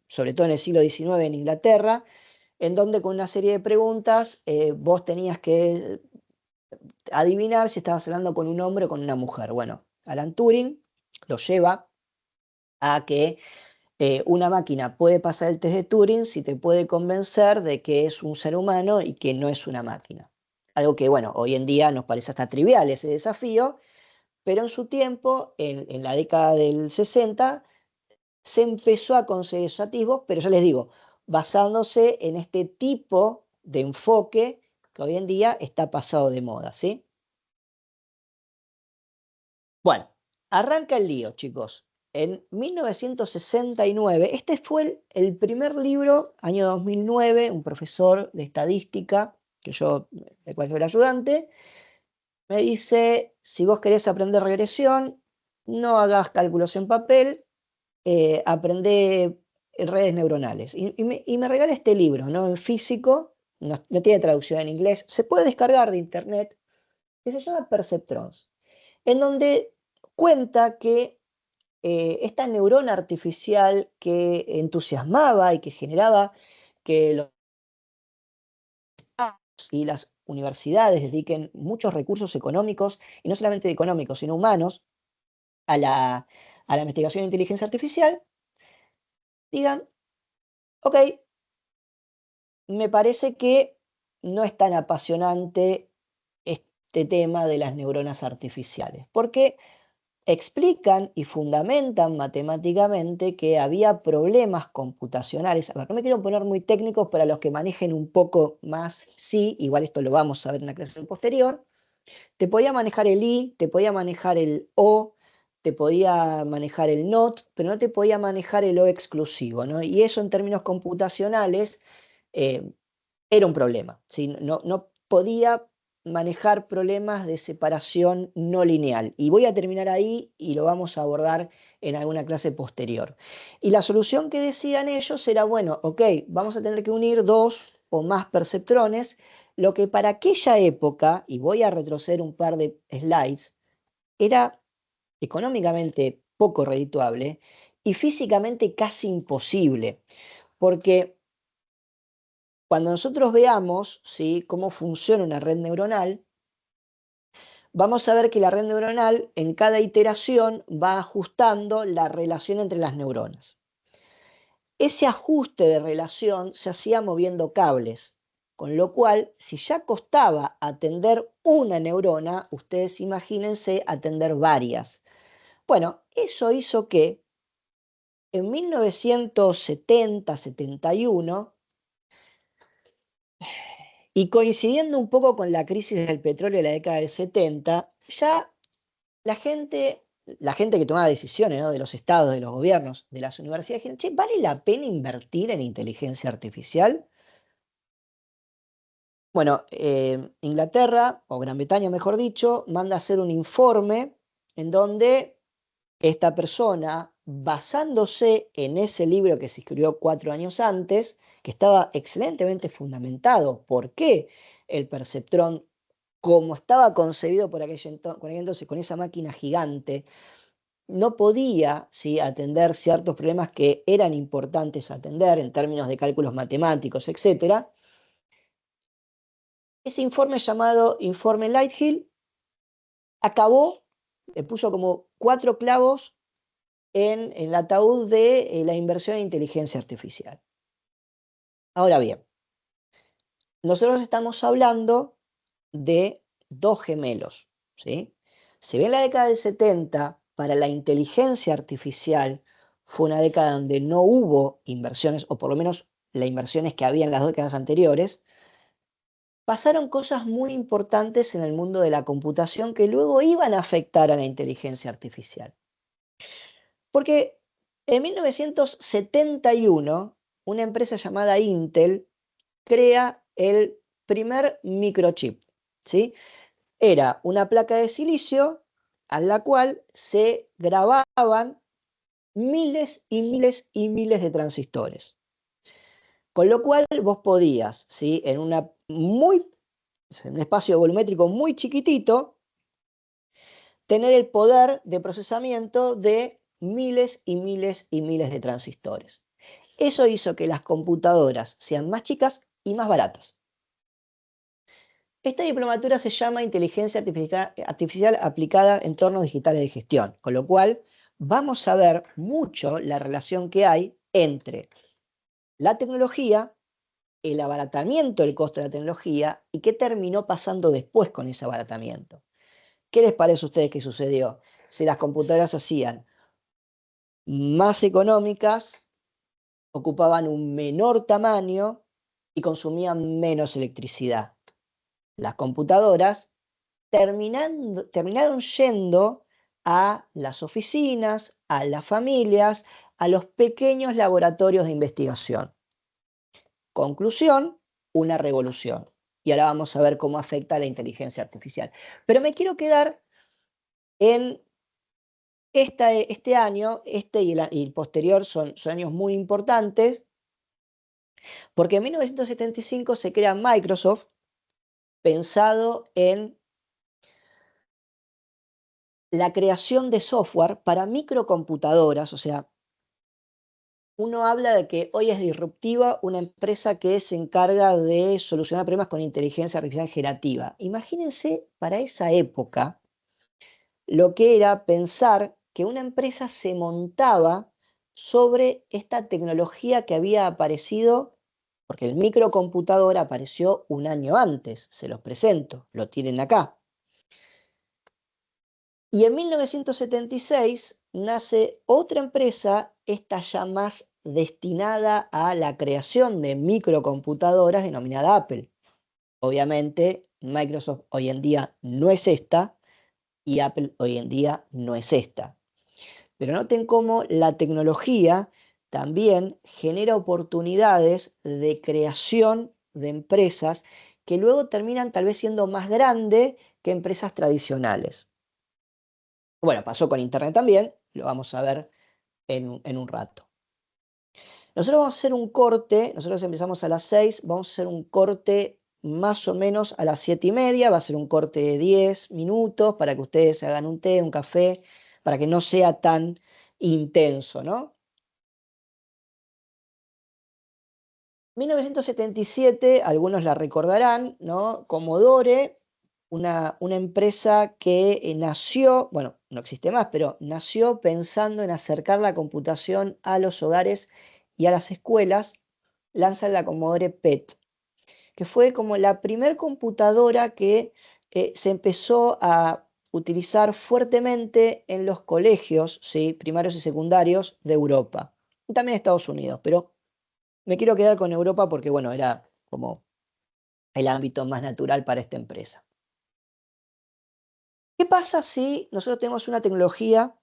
sobre todo en el siglo XIX en Inglaterra, en donde con una serie de preguntas vos tenías que adivinar si estabas hablando con un hombre o con una mujer. Bueno, Alan Turing lo lleva a que una máquina puede pasar el test de Turing si te puede convencer de que es un ser humano y que no es una máquina. Algo que, bueno, hoy en día nos parece hasta trivial ese desafío, pero en su tiempo, en la década del 60, se empezó a conseguir esos atisbos, pero ya les digo, basándose en este tipo de enfoque que hoy en día está pasado de moda, ¿sí? Bueno, arranca el lío, chicos. En 1969, este fue el primer libro, año 2009, un profesor de estadística, del cual soy el ayudante, me dice, si vos querés aprender regresión, no hagas cálculos en papel, aprende redes neuronales. Y me regala este libro, ¿no? En físico, no tiene traducción en inglés, se puede descargar de internet, que se llama Perceptrons, en donde cuenta que esta neurona artificial que entusiasmaba y que generaba que los y las universidades dediquen muchos recursos económicos, y no solamente económicos, sino humanos, a la investigación de inteligencia artificial, digan, ok, me parece que no es tan apasionante este tema de las neuronas artificiales, porque explican y fundamentan matemáticamente que había problemas computacionales. A ver, no me quiero poner muy técnicos para los que manejen un poco más, sí, igual esto lo vamos a ver en la clase posterior. Te podía manejar el i, te podía manejar el o, te podía manejar el not, pero no te podía manejar el o exclusivo, ¿no? Y eso en términos computacionales era un problema, ¿sí? No podía manejar problemas de separación no lineal. Y voy a terminar ahí y lo vamos a abordar en alguna clase posterior. Y la solución que decían ellos era, bueno, ok, vamos a tener que unir dos o más perceptrones, lo que para aquella época, y voy a retroceder un par de slides, era económicamente poco redituable y físicamente casi imposible, porque cuando nosotros veamos, ¿sí?, cómo funciona una red neuronal, vamos a ver que la red neuronal en cada iteración va ajustando la relación entre las neuronas. Ese ajuste de relación se hacía moviendo cables, con lo cual, si ya costaba atender una neurona, ustedes imagínense atender varias. Bueno, eso hizo que en 1970-71, y coincidiendo un poco con la crisis del petróleo de la década del 70, ya la gente que tomaba decisiones, ¿no?, de los estados, de los gobiernos, de las universidades, dijeron, che, ¿vale la pena invertir en inteligencia artificial? Bueno, Inglaterra, o Gran Bretaña mejor dicho, manda a hacer un informe en donde esta persona, basándose en ese libro que se escribió 4 años antes, que estaba excelentemente fundamentado, por qué el perceptrón, como estaba concebido por aquel entonces, con esa máquina gigante, no podía, ¿sí?, atender ciertos problemas que eran importantes atender en términos de cálculos matemáticos, etc. Ese informe, llamado Informe Lighthill, acabó, le puso como 4 clavos en el ataúd de la inversión en inteligencia artificial. Ahora bien, nosotros estamos hablando de dos gemelos, ¿sí? Si bien la década del 70 para la inteligencia artificial fue una década donde no hubo inversiones, o por lo menos las inversiones que había en las décadas anteriores, pasaron cosas muy importantes en el mundo de la computación que luego iban a afectar a la inteligencia artificial. Porque en 1971, una empresa llamada Intel crea el primer microchip, ¿sí? Era una placa de silicio a la cual se grababan miles y miles y miles de transistores. Con lo cual vos podías, ¿sí?, en un espacio volumétrico muy chiquitito, tener el poder de procesamiento de miles y miles y miles de transistores. Eso hizo que las computadoras sean más chicas y más baratas. Esta diplomatura se llama Inteligencia Artificial aplicada a entornos digitales de gestión, con lo cual vamos a ver mucho la relación que hay entre la tecnología, el abaratamiento del costo de la tecnología y qué terminó pasando después con ese abaratamiento. ¿Qué les parece a ustedes que sucedió? Si las computadoras hacían más económicas, ocupaban un menor tamaño y consumían menos electricidad. Las computadoras terminaron yendo a las oficinas, a las familias, a los pequeños laboratorios de investigación. Conclusión, una revolución. Y ahora vamos a ver cómo afecta a la inteligencia artificial. Pero me quiero quedar en este año, y el posterior son años muy importantes, porque en 1975 se crea Microsoft, pensado en la creación de software para microcomputadoras. O sea, uno habla de que hoy es disruptiva una empresa que se encarga de solucionar problemas con inteligencia artificial generativa. Imagínense para esa época lo que era pensar que una empresa se montaba sobre esta tecnología que había aparecido, porque el microcomputador apareció un año antes, se los presento, lo tienen acá. Y en 1976 nace otra empresa, esta ya más destinada a la creación de microcomputadoras, denominada Apple. Obviamente, Microsoft hoy en día no es esta y Apple hoy en día no es esta. Pero noten cómo la tecnología también genera oportunidades de creación de empresas que luego terminan tal vez siendo más grandes que empresas tradicionales. Bueno, pasó con Internet también, lo vamos a ver en un rato. Nosotros vamos a hacer un corte, nosotros empezamos a las 6, vamos a hacer un corte más o menos a las 7:30, va a ser un corte de 10 minutos para que ustedes se hagan un té, un café, para que no sea tan intenso, ¿no? 1977, algunos la recordarán, ¿no? Commodore, una empresa que nació, bueno, no existe más, pero nació pensando en acercar la computación a los hogares y a las escuelas, lanzan la Commodore PET, que fue como la primer computadora que se empezó a utilizar fuertemente en los colegios, ¿sí? Primarios y secundarios de Europa, y también Estados Unidos, pero me quiero quedar con Europa porque, bueno, era como el ámbito más natural para esta empresa. ¿Qué pasa si nosotros tenemos una tecnología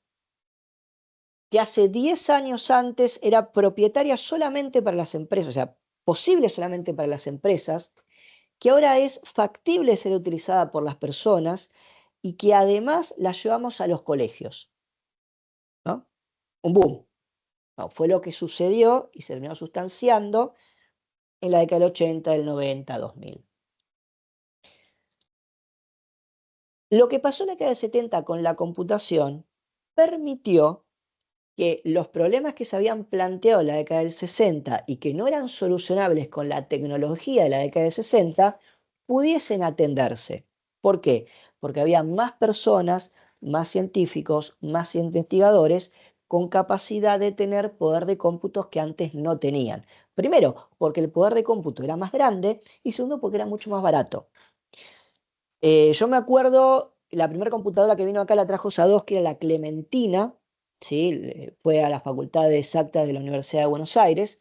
que hace 10 años antes era propietaria solamente para las empresas, o sea, posible solamente para las empresas, que ahora es factible ser utilizada por las personas y que además la llevamos a los colegios, ¿no? Un boom. No, fue lo que sucedió y se terminó sustanciando en la década del 80, del 90, 2000. Lo que pasó en la década del 70 con la computación permitió que los problemas que se habían planteado en la década del 60 y que no eran solucionables con la tecnología de la década del 60 pudiesen atenderse. ¿Por qué? Porque había más personas, más científicos, más investigadores con capacidad de tener poder de cómputos que antes no tenían. Primero, porque el poder de cómputo era más grande y segundo, porque era mucho más barato. Yo me acuerdo, la primera computadora que vino acá la trajo Sadowski, era la Clementina, ¿sí? Fue a la Facultad de Exactas de la Universidad de Buenos Aires,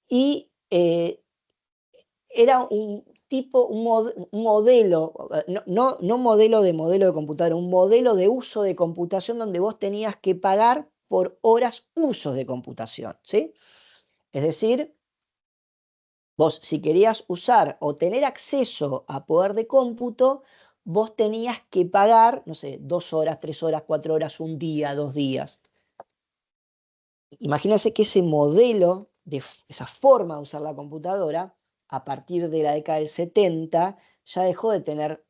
y era un tipo, un modelo, no modelo de computadora, un modelo de uso de computación donde vos tenías que pagar por horas usos de computación, ¿sí? Es decir, vos si querías usar o tener acceso a poder de cómputo, vos tenías que pagar, no sé, 2 horas, 3 horas, 4 horas, un día, 2 días. Imagínense que ese modelo, esa forma de usar la computadora, a partir de la década del 70, ya dejó de tener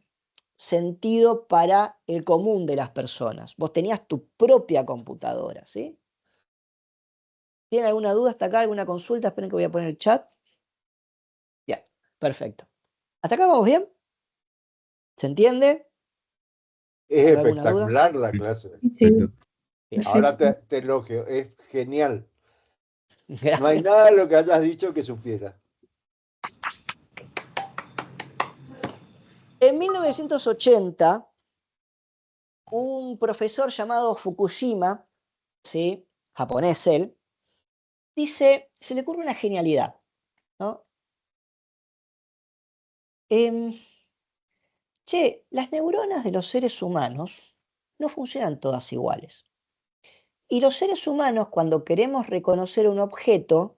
sentido para el común de las personas. Vos tenías tu propia computadora, ¿sí? ¿Tienen alguna duda hasta acá? ¿Alguna consulta? Esperen que voy a poner el chat. Ya, perfecto. ¿Hasta acá vamos bien? ¿Se entiende? Es ¿Alguna duda? espectacular la clase. Sí, Bien. Ahora perfecto. te elogio, es genial. No hay Gracias. nada de lo que hayas dicho que supiera. En 1980, un profesor llamado Fukushima, ¿sí? Japonés él, dice, se le ocurre una genialidad, ¿no? Em, Che, las neuronas de los seres humanos no funcionan todas iguales. Y los seres humanos, cuando queremos reconocer un objeto,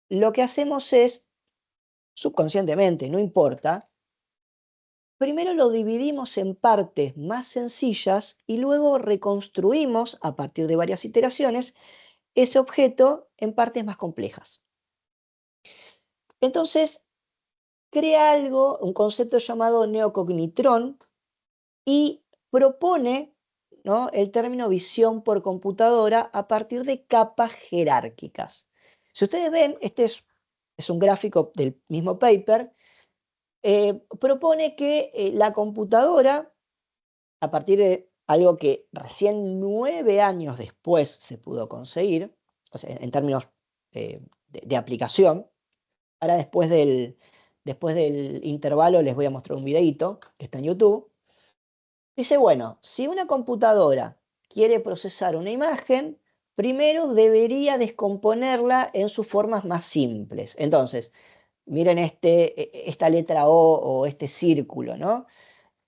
lo que hacemos es, subconscientemente, no importa, primero lo dividimos en partes más sencillas y luego reconstruimos, a partir de varias iteraciones, ese objeto en partes más complejas. Entonces, crea algo, un concepto llamado neocognitrón, y propone, ¿no?, el término visión por computadora a partir de capas jerárquicas. Si ustedes ven, este es un gráfico del mismo paper, propone que la computadora, a partir de algo que recién 9 años después se pudo conseguir, o sea, en términos de aplicación, ahora después del intervalo les voy a mostrar un videíto que está en YouTube. Dice, bueno, si una computadora quiere procesar una imagen, primero debería descomponerla en sus formas más simples. Entonces, miren esta letra O o este círculo, ¿no?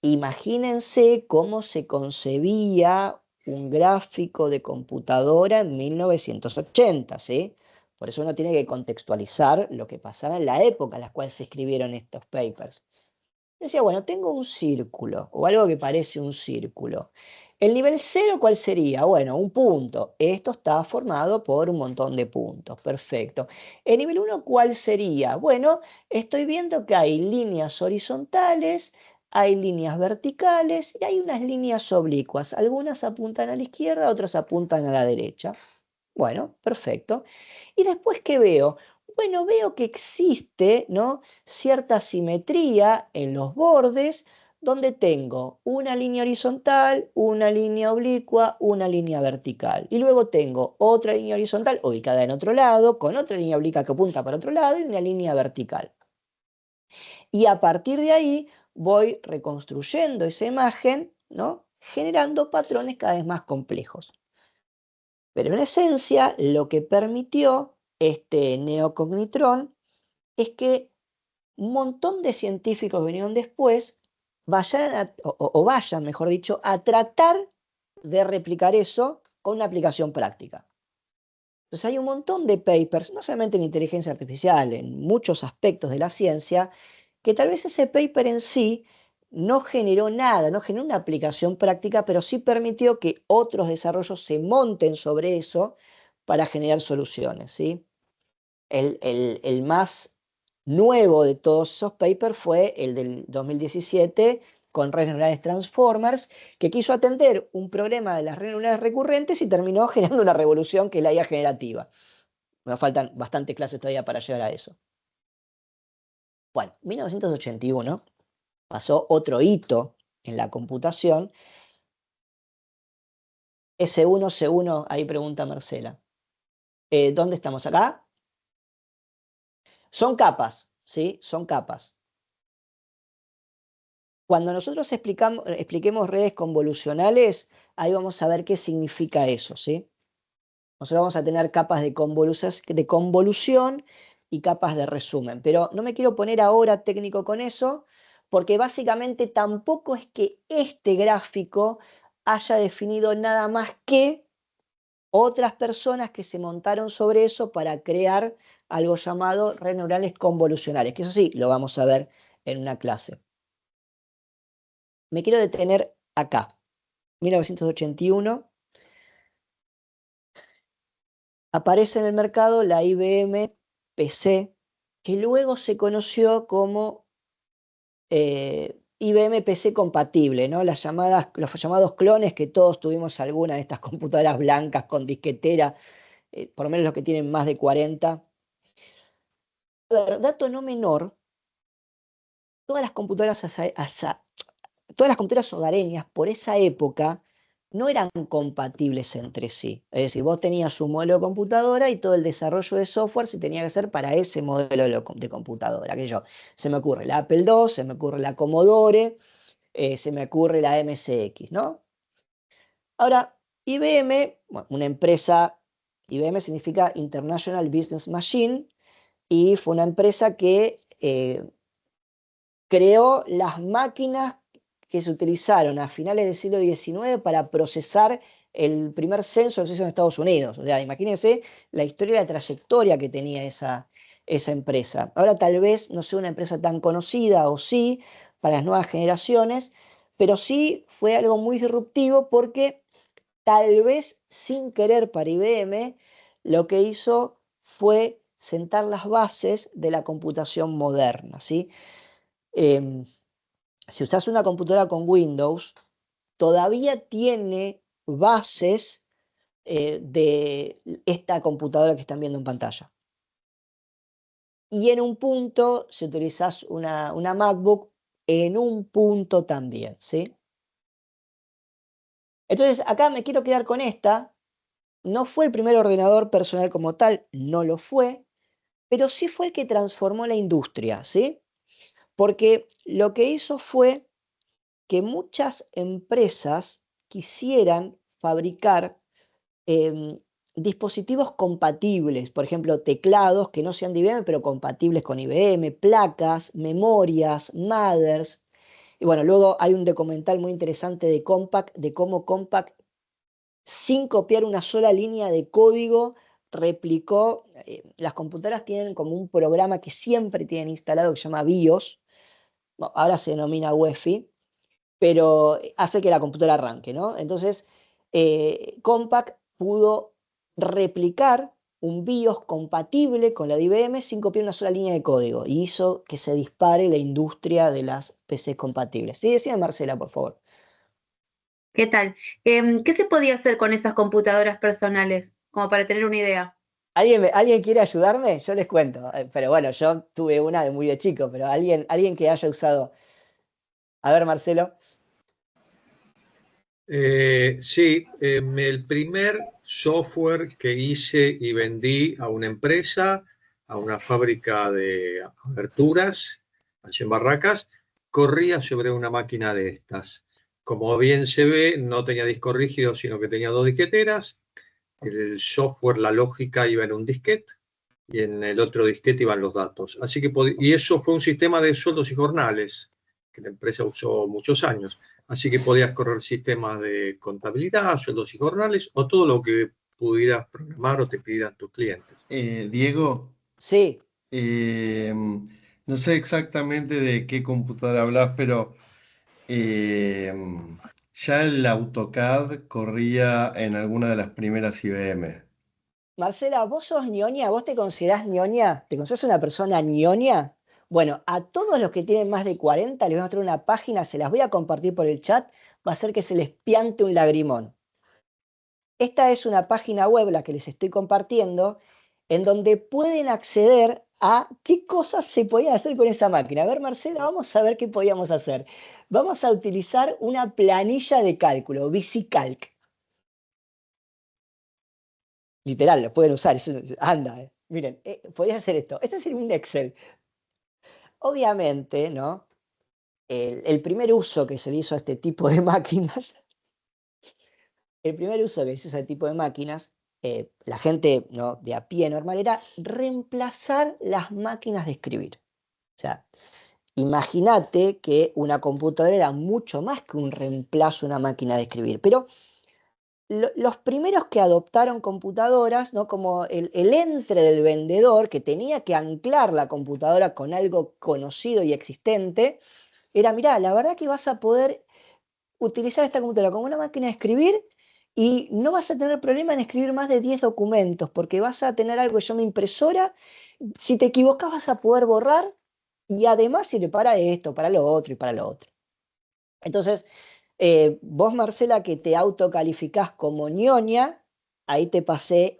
Imagínense cómo se concebía un gráfico de computadora en 1980, ¿sí? Por eso uno tiene que contextualizar lo que pasaba en la época en la cual se escribieron estos papers. Decía, bueno, tengo un círculo o algo que parece un círculo. ¿El nivel 0 cuál sería? Bueno, un punto. Esto está formado por un montón de puntos. Perfecto. ¿El nivel 1 cuál sería? Bueno, estoy viendo que hay líneas horizontales, hay líneas verticales y hay unas líneas oblicuas. Algunas apuntan a la izquierda, otras apuntan a la derecha. Bueno, perfecto. ¿Y después qué veo? Bueno, veo que existe, ¿no?, cierta simetría en los bordes donde tengo una línea horizontal, una línea oblicua, una línea vertical. Y luego tengo otra línea horizontal ubicada en otro lado, con otra línea oblicua que apunta para otro lado y una línea vertical. Y a partir de ahí voy reconstruyendo esa imagen, ¿no?, generando patrones cada vez más complejos. Pero en esencia, lo que permitió este neocognitrón es que un montón de científicos que vinieron después vayan, mejor dicho, a tratar de replicar eso con una aplicación práctica. Entonces hay un montón de papers, no solamente en inteligencia artificial, en muchos aspectos de la ciencia, que tal vez ese paper en sí no generó nada, no generó una aplicación práctica, pero sí permitió que otros desarrollos se monten sobre eso para generar soluciones, ¿sí? El más nuevo de todos esos papers fue el del 2017 con redes neuronales Transformers, que quiso atender un problema de las redes neuronales recurrentes y terminó generando una revolución que es la IA generativa. Nos faltan bastantes clases todavía para llegar a eso. Bueno, 1981 pasó otro hito en la computación. S1, C1, ahí pregunta Marcela. ¿Dónde estamos acá? Son capas, ¿sí? Son capas. Cuando nosotros expliquemos redes convolucionales, ahí vamos a ver qué significa eso, ¿sí? Nosotros vamos a tener capas de convolución y capas de resumen, pero no me quiero poner ahora técnico con eso, porque básicamente tampoco es que este gráfico haya definido nada más que otras personas que se montaron sobre eso para crear algo llamado redes neuronales convolucionales, que eso sí, lo vamos a ver en una clase. Me quiero detener acá. 1981, aparece en el mercado la IBM PC, que luego se conoció como IBM PC compatible, ¿no? Los llamados clones, que todos tuvimos alguna de estas computadoras blancas con disquetera, por lo menos los que tienen más de 40. A ver, dato no menor, todas las computadoras todas las computadoras hogareñas por esa época no eran compatibles entre sí. Es decir, vos tenías un modelo de computadora y todo el desarrollo de software se tenía que hacer para ese modelo de computadora. Se me ocurre la Apple II, se me ocurre la Commodore, se me ocurre la MSX, ¿no? Ahora, IBM, bueno, una empresa, IBM significa International Business Machine, y fue una empresa que creó las máquinas que se utilizaron a finales del siglo XIX para procesar el primer censo de acceso en Estados Unidos. O sea, imagínense la historia y la trayectoria que tenía esa empresa. Ahora tal vez no sea una empresa tan conocida, o sí, para las nuevas generaciones, pero sí fue algo muy disruptivo porque tal vez sin querer para IBM, lo que hizo fue sentar las bases de la computación moderna, ¿sí? Si usas una computadora con Windows, todavía tiene bases de esta computadora que están viendo en pantalla. Y en un punto, si utilizas una MacBook, en un punto también, ¿sí? Entonces, acá me quiero quedar con esta. No fue el primer ordenador personal como tal, no lo fue, pero sí fue el que transformó la industria, ¿sí? Porque lo que hizo fue que muchas empresas quisieran fabricar dispositivos compatibles, por ejemplo, teclados que no sean de IBM, pero compatibles con IBM, placas, memorias, mothers. Y bueno, luego hay un documental muy interesante de Compaq, de cómo Compaq, sin copiar una sola línea de código, replicó, las computadoras tienen como un programa que siempre tienen instalado que se llama BIOS, ahora se denomina UEFI, pero hace que la computadora arranque, ¿no? Entonces, Compaq pudo replicar un BIOS compatible con la de IBM sin copiar una sola línea de código y hizo que se dispare la industria de las PCs compatibles. Sí, decía Marcela, por favor. ¿Qué tal? ¿Qué se podía hacer con esas computadoras personales? Como para tener una idea. ¿Alguien quiere ayudarme? Yo les cuento. Pero bueno, yo tuve una de muy de chico, pero alguien que haya usado. A ver, Marcelo. Sí, el primer software que hice y vendí a una empresa, a una fábrica de aberturas, allí en Barracas, corría sobre una máquina de estas. Como bien se ve, no tenía disco rígido, sino que tenía 2 disqueteras. El software, la lógica iba en un disquete y en el otro disquete iban los datos. Así que y eso fue un sistema de sueldos y jornales que la empresa usó muchos años. Así que podías correr sistemas de contabilidad, sueldos y jornales o todo lo que pudieras programar o te pidieran tus clientes. Diego, Sí. no sé exactamente de qué computadora hablas, pero ya el AutoCAD corría en alguna de las primeras IBM. Marcela, ¿vos sos ñoña? ¿Vos te considerás ñoña? ¿Te considerás una persona ñoña? Bueno, a todos los que tienen más de 40 les voy a mostrar una página, se las voy a compartir por el chat, va a ser que se les piante un lagrimón. Esta es una página web, la que les estoy compartiendo, en donde pueden acceder a qué cosas se podían hacer con esa máquina. A ver, Marcela, vamos a ver qué podíamos hacer. Vamos a utilizar una planilla de cálculo, VisiCalc. Literal, lo pueden usar, anda. Miren, podía hacer esto. Este es un Excel. Obviamente, ¿no? El primer uso que se le hizo a este tipo de máquinas, el primer uso que se hizo a este tipo de máquinas, la gente, ¿no?, de a pie normal, era reemplazar las máquinas de escribir. O sea, imagínate que una computadora era mucho más que un reemplazo a una máquina de escribir, pero los primeros que adoptaron computadoras, ¿no?, como el entre del vendedor que tenía que anclar la computadora con algo conocido y existente, era, mirá, la verdad que vas a poder utilizar esta computadora como una máquina de escribir y no vas a tener problema en escribir más de 10 documentos porque vas a tener algo que se llama impresora. Si te equivocas vas a poder borrar y además sirve para esto, para lo otro y para lo otro. Entonces, vos, Marcela, que te autocalificás como ñoña, ahí te pasé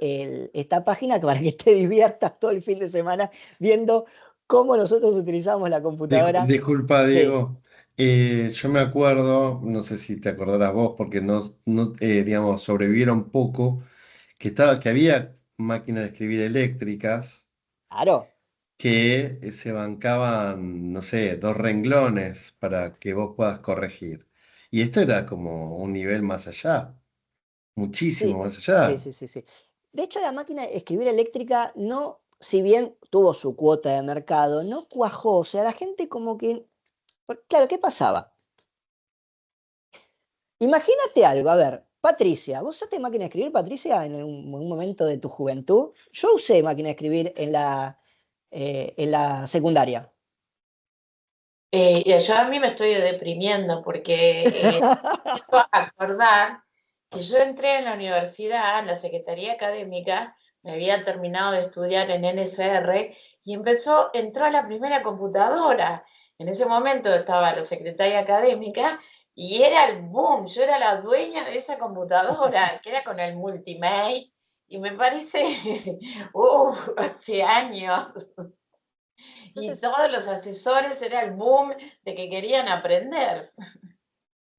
esta página para que te diviertas todo el fin de semana viendo cómo nosotros utilizamos la computadora. Disculpa, Sí, Diego. Yo me acuerdo, no sé si te acordarás vos, porque digamos, sobrevivieron poco, que había máquinas de escribir eléctricas claro. que se bancaban, no sé, 2 renglones para que vos puedas corregir. Y esto era como un nivel más allá, muchísimo Sí, más sí, allá. sí, sí, sí. De hecho, la máquina de escribir eléctrica no, si bien tuvo su cuota de mercado, no cuajó. O sea, la gente como que... Claro, ¿qué pasaba? Imagínate algo, a ver, Patricia, ¿vos usaste máquina de escribir, Patricia, en un momento de tu juventud? Yo usé máquina de escribir en la secundaria. Y yo a mí me estoy deprimiendo porque empiezo a acordar que yo entré en la universidad, en la Secretaría Académica, me había terminado de estudiar en NSR y entró la primera computadora. En ese momento estaba la Secretaría Académica y era el boom, yo era la dueña de esa computadora, que era con el Multimate, y me parece, hace años. Y Entonces, todos los asesores era el boom de que querían aprender.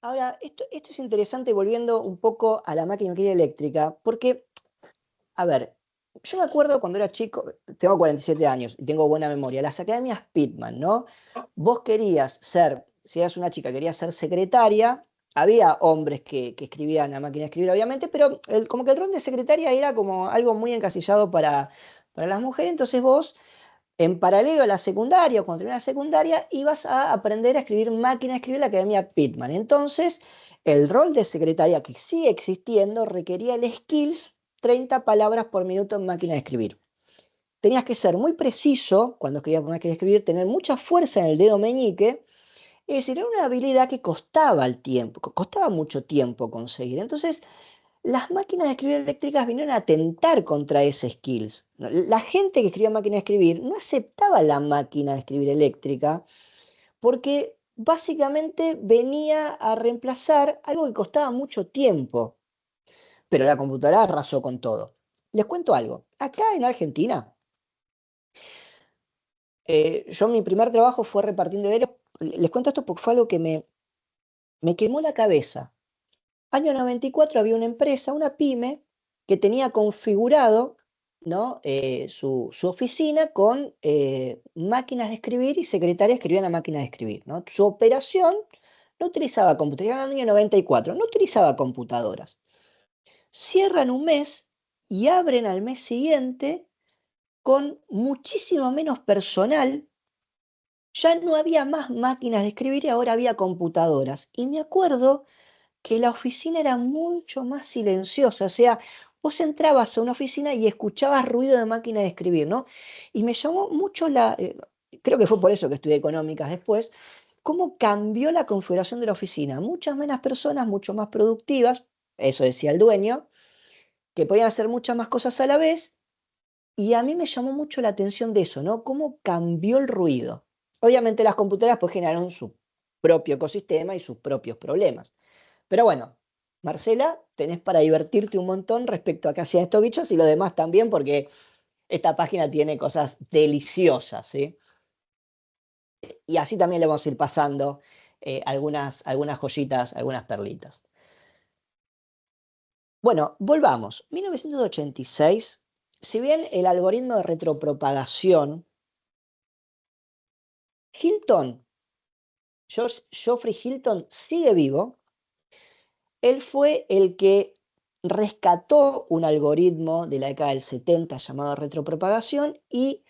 ahora, esto es interesante volviendo un poco a la máquina de escribir eléctrica, porque, a ver, yo me acuerdo cuando era chico, tengo 47 años y tengo buena memoria, las academias Pitman, ¿no? Vos querías ser si eras una chica, querías ser secretaria, había hombres que escribían a máquina de escribir, obviamente, pero como que el rol de secretaria era como algo muy encasillado para las mujeres, entonces vos, en paralelo a la secundaria, o cuando terminabas la secundaria, ibas a aprender a escribir máquina de escribir en la Academia Pitman. Entonces, el rol de secretaria, que sigue existiendo, requería el skills 30 palabras por minuto en máquina de escribir. Tenías que ser muy preciso cuando escribías por máquina de escribir, tener mucha fuerza en el dedo meñique. Es decir, era una habilidad que costaba el tiempo, costaba mucho tiempo conseguir. Entonces, las máquinas de escribir eléctricas vinieron a atentar contra ese skills. La gente que escribía máquina de escribir no aceptaba la máquina de escribir eléctrica porque básicamente venía a reemplazar algo que costaba mucho tiempo. Pero la computadora arrasó con todo. Les cuento algo. Acá en Argentina, yo mi primer trabajo fue repartiendo diarios. Les cuento esto porque fue algo que me quemó la cabeza. Año 94 había una empresa, una pyme, que tenía configurado, ¿no? Su oficina con máquinas de escribir y secretarias que escribían a máquinas de escribir, ¿no? Su operación no utilizaba computadoras, en el año 94, no utilizaba computadoras. Cierran un mes y abren al mes siguiente con muchísimo menos personal. Ya no había más máquinas de escribir y ahora había computadoras. Y me acuerdo que la oficina era mucho más silenciosa, o sea, vos entrabas a una oficina y escuchabas ruido de máquina de escribir, ¿no? Y me llamó mucho creo que fue por eso que estudié económicas después, cómo cambió la configuración de la oficina. Muchas menos personas, mucho más productivas, eso decía el dueño, que podían hacer muchas más cosas a la vez, y a mí me llamó mucho la atención de eso, ¿no? Cómo cambió el ruido. Obviamente las computadoras pues generaron su propio ecosistema y sus propios problemas. Pero bueno, Marcela, tenés para divertirte un montón respecto a qué hacían estos bichos y lo demás también, porque esta página tiene cosas deliciosas, ¿sí? Y así también le vamos a ir pasando algunas joyitas, algunas perlitas. Bueno, volvamos. 1986, si bien el algoritmo de retropropagación, Geoffrey Hilton sigue vivo. Él fue el que rescató un algoritmo de la década del 70 llamado retropropagación y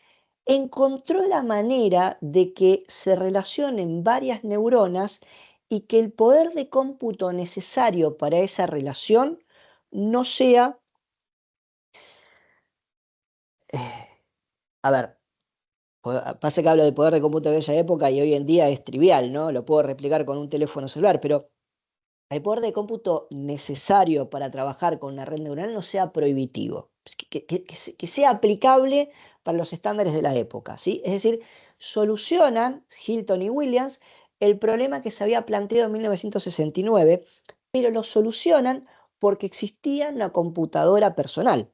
encontró la manera de que se relacionen varias neuronas y que el poder de cómputo necesario para esa relación no sea... a ver, pasa que hablo de poder de cómputo de aquella época y hoy en día es trivial, ¿no? Lo puedo replicar con un teléfono celular, pero el poder de cómputo necesario para trabajar con una red neuronal no sea prohibitivo, que sea aplicable para los estándares de la época, ¿sí? Es decir, solucionan, Hilton y Williams, el problema que se había planteado en 1969, pero lo solucionan porque existía una computadora personal,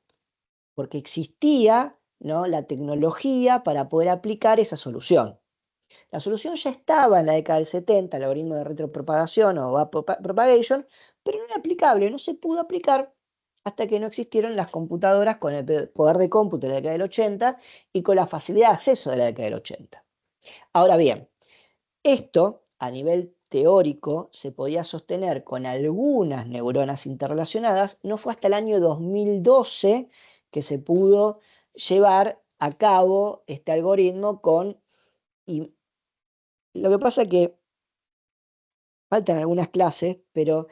porque existía, ¿no?, la tecnología para poder aplicar esa solución. La solución ya estaba en la década del 70, el algoritmo de retropropagación o backpropagation, pero no era aplicable, no se pudo aplicar hasta que no existieron las computadoras con el poder de cómputo de la década del 80 y con la facilidad de acceso de la década del 80. Ahora bien, esto a nivel teórico se podía sostener con algunas neuronas interrelacionadas, no fue hasta el año 2012 que se pudo llevar a cabo este algoritmo y lo que pasa es que faltan algunas clases, pero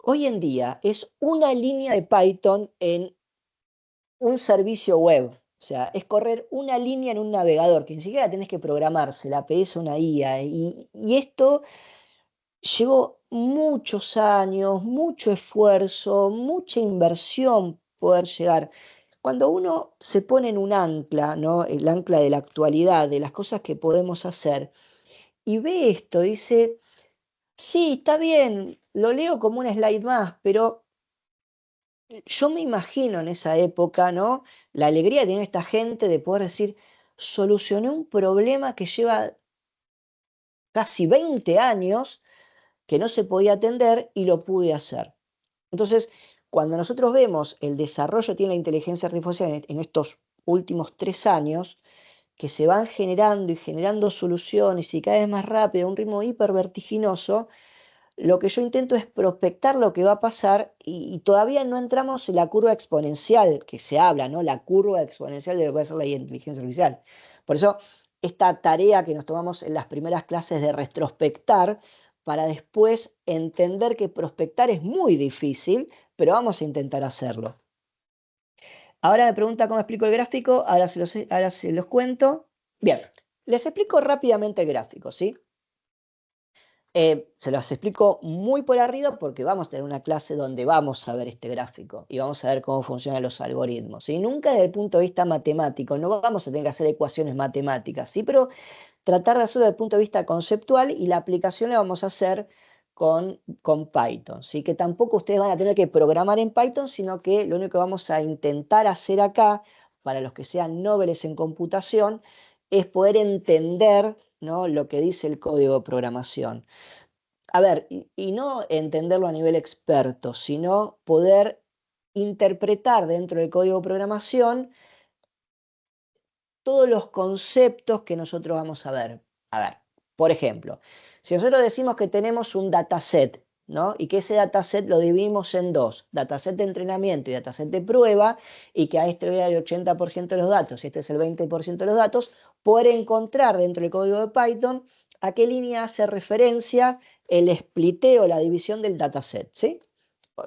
hoy en día es una línea de Python en un servicio web. O sea, es correr una línea en un navegador, que ni siquiera tenés que programarse, la pedís a una IA. Y esto llevó muchos años, mucho esfuerzo, mucha inversión poder llegar. Cuando uno se pone en un ancla, ¿no?, el ancla de la actualidad, de las cosas que podemos hacer, y ve esto, dice, sí, está bien, lo leo como un slide más, pero yo me imagino en esa época, ¿no?, la alegría que tiene esta gente de poder decir, solucioné un problema que lleva casi 20 años que no se podía atender y lo pude hacer. Entonces, cuando nosotros vemos el desarrollo que tiene la inteligencia artificial en estos últimos 3 años, que se van generando y generando soluciones y cada vez más rápido, a un ritmo hiper vertiginoso, lo que yo intento es prospectar lo que va a pasar y todavía no entramos en la curva exponencial que se habla, ¿no? La curva exponencial de lo que va a ser la inteligencia artificial. Por eso, esta tarea que nos tomamos en las primeras clases de retrospectar, para después entender que prospectar es muy difícil, pero vamos a intentar hacerlo. Ahora me pregunta cómo explico el gráfico, ahora se los cuento. Bien, les explico rápidamente el gráfico, ¿sí? Se los explico muy por arriba porque vamos a tener una clase donde vamos a ver este gráfico y vamos a ver cómo funcionan los algoritmos. Y nunca desde el punto de vista matemático, no vamos a tener que hacer ecuaciones matemáticas, ¿sí? Pero tratar de hacerlo desde el punto de vista conceptual y la aplicación la vamos a hacer con Python, ¿sí? Que tampoco ustedes van a tener que programar en Python, sino que lo único que vamos a intentar hacer acá, para los que sean nobles en computación, es poder entender, ¿no?, lo que dice el código de programación. A ver, y no entenderlo a nivel experto, sino poder interpretar dentro del código de programación todos los conceptos que nosotros vamos a ver. A ver, por ejemplo, si nosotros decimos que tenemos un dataset, ¿no? Y que ese dataset lo dividimos en dos, dataset de entrenamiento y dataset de prueba, y que a este le voy a dar el 80% de los datos y este es el 20% de los datos, poder encontrar dentro del código de Python a qué línea hace referencia el spliteo, la división del dataset, ¿sí?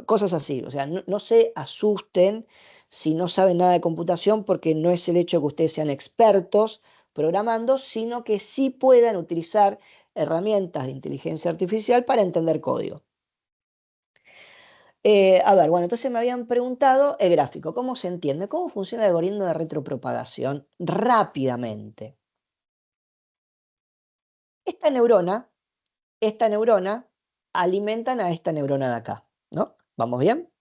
Cosas así, o sea, no se asusten si no saben nada de computación, porque no es el hecho que ustedes sean expertos programando, sino que sí puedan utilizar herramientas de inteligencia artificial para entender código. A ver, bueno, entonces me habían preguntado el gráfico, ¿cómo se entiende? ¿Cómo funciona el algoritmo de retropropagación? Rápidamente. Esta neurona alimentan a esta neurona de acá, ¿no? ¿Vamos bien?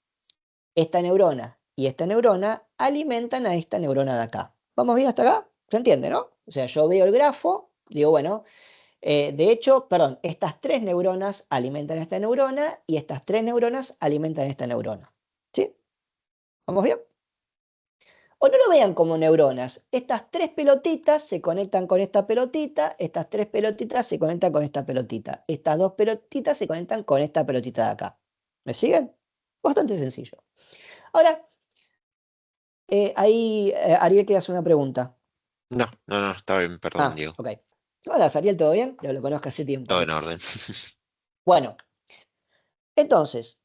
Esta neurona y esta neurona alimentan a esta neurona de acá. ¿Vamos bien hasta acá? ¿Se entiende, no? O sea, yo veo el grafo, digo, bueno, de hecho, perdón, estas tres neuronas alimentan a esta neurona y estas tres neuronas alimentan a esta neurona. ¿Sí? ¿Vamos bien? O no lo vean como neuronas. Estas tres pelotitas se conectan con esta pelotita, estas tres pelotitas se conectan con esta pelotita. Estas dos pelotitas se conectan con esta pelotita de acá. ¿Me siguen? Bastante sencillo. Ahora, ahí Ariel quiere hacer una pregunta. No, está bien, perdón, Diego. Ok. Hola, Ariel, ¿todo bien? Yo lo conozco hace tiempo. Todo en orden. Bueno, entonces,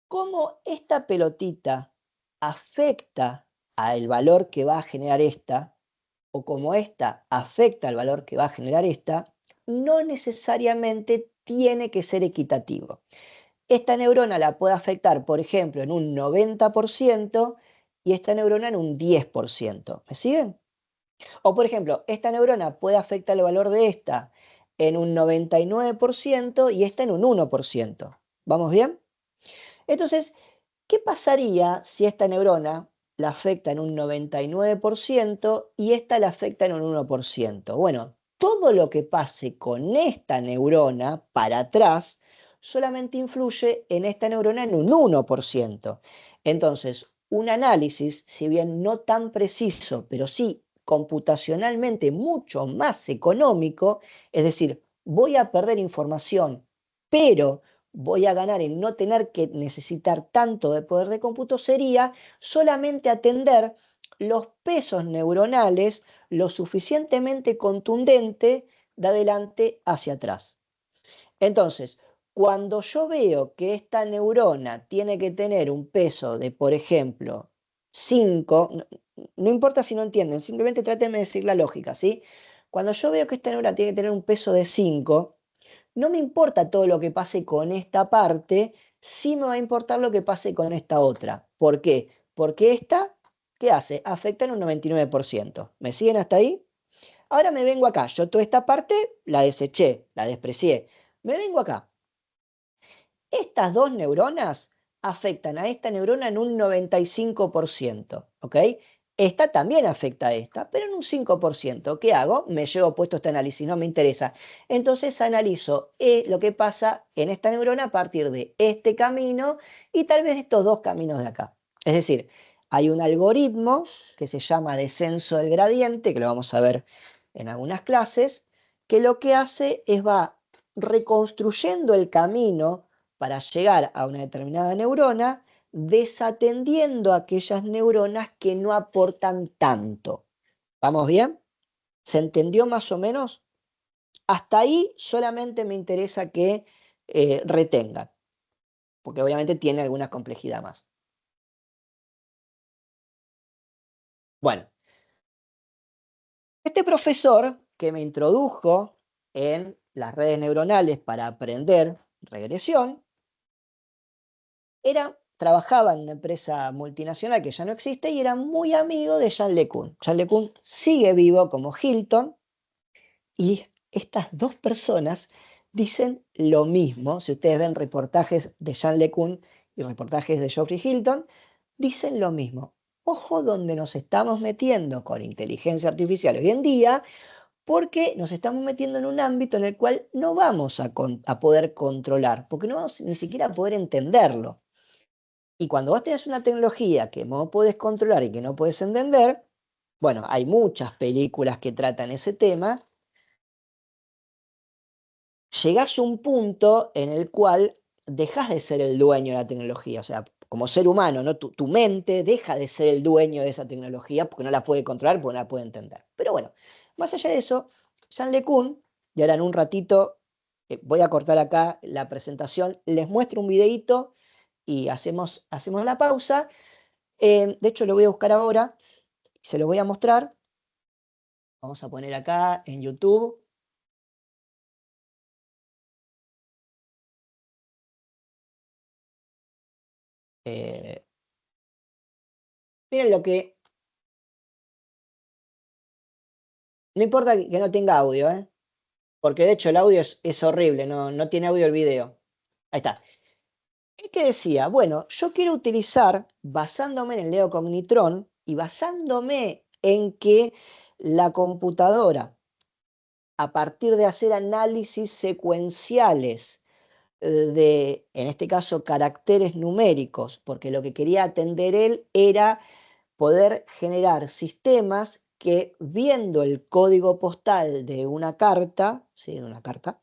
¿cómo esta pelotita afecta al valor que va a generar esta, o cómo esta afecta al valor que va a generar esta, no necesariamente tiene que ser equitativo? Esta neurona la puede afectar, por ejemplo, en un 90% y esta neurona en un 10%. ¿Me siguen? O, por ejemplo, esta neurona puede afectar el valor de esta en un 99% y esta en un 1%. ¿Vamos bien? Entonces, ¿qué pasaría si esta neurona la afecta en un 99% y esta la afecta en un 1%? Bueno, todo lo que pase con esta neurona para atrás solamente influye en esta neurona en un 1%. Entonces, un análisis, si bien no tan preciso, pero sí computacionalmente mucho más económico, es decir, voy a perder información, pero voy a ganar en no tener que necesitar tanto de poder de cómputo, sería solamente atender los pesos neuronales lo suficientemente contundente de adelante hacia atrás. Entonces, cuando yo veo que esta neurona tiene que tener un peso de, por ejemplo, 5, no importa si no entienden, simplemente trátenme de decir la lógica, ¿sí? Cuando yo veo que esta neurona tiene que tener un peso de 5, no me importa todo lo que pase con esta parte, sí me va a importar lo que pase con esta otra. ¿Por qué? Porque esta, ¿qué hace? Afecta en un 99%. ¿Me siguen hasta ahí? Ahora me vengo acá. Yo toda esta parte la deseché, la desprecié. Me vengo acá. Estas dos neuronas afectan a esta neurona en un 95%, ¿ok? Esta también afecta a esta, pero en un 5%. ¿Qué hago? Me llevo puesto este análisis, no me interesa. Entonces analizo lo que pasa en esta neurona a partir de este camino y tal vez de estos dos caminos de acá. Es decir, hay un algoritmo que se llama descenso del gradiente, que lo vamos a ver en algunas clases, que lo que hace es va reconstruyendo el camino para llegar a una determinada neurona, desatendiendo aquellas neuronas que no aportan tanto. ¿Vamos bien? ¿Se entendió más o menos? Hasta ahí solamente me interesa que retengan, porque obviamente tiene alguna complejidad más. Bueno, este profesor que me introdujo en las redes neuronales para aprender regresión, trabajaba en una empresa multinacional que ya no existe y era muy amigo de Jean LeCun. Jean LeCun sigue vivo como Hilton y estas dos personas dicen lo mismo. Si ustedes ven reportajes de Jean LeCun y reportajes de Geoffrey Hilton, dicen lo mismo. Ojo donde nos estamos metiendo con inteligencia artificial hoy en día, porque nos estamos metiendo en un ámbito en el cual no vamos a poder controlar, porque no vamos ni siquiera a poder entenderlo. Y cuando vos tenés una tecnología que no podés controlar y que no podés entender, bueno, hay muchas películas que tratan ese tema, llegás a un punto en el cual dejás de ser el dueño de la tecnología, o sea, como ser humano, ¿no? Tu mente deja de ser el dueño de esa tecnología porque no la puede controlar, porque no la puede entender. Pero bueno, más allá de eso, Jean LeCun, y ahora en un ratito voy a cortar acá la presentación, les muestro un videíto y hacemos la pausa. De hecho, lo voy a buscar ahora, se lo voy a mostrar. Vamos a poner acá en YouTube. Miren lo que... No importa que no tenga audio, porque de hecho el audio es horrible, no tiene audio el video. Ahí está. Es que decía, bueno, yo quiero utilizar, basándome en el Leo Cognitron y basándome en que la computadora, a partir de hacer análisis secuenciales en este caso, caracteres numéricos, porque lo que quería atender él era poder generar sistemas que, viendo el código postal de una carta, ¿sí? De una carta,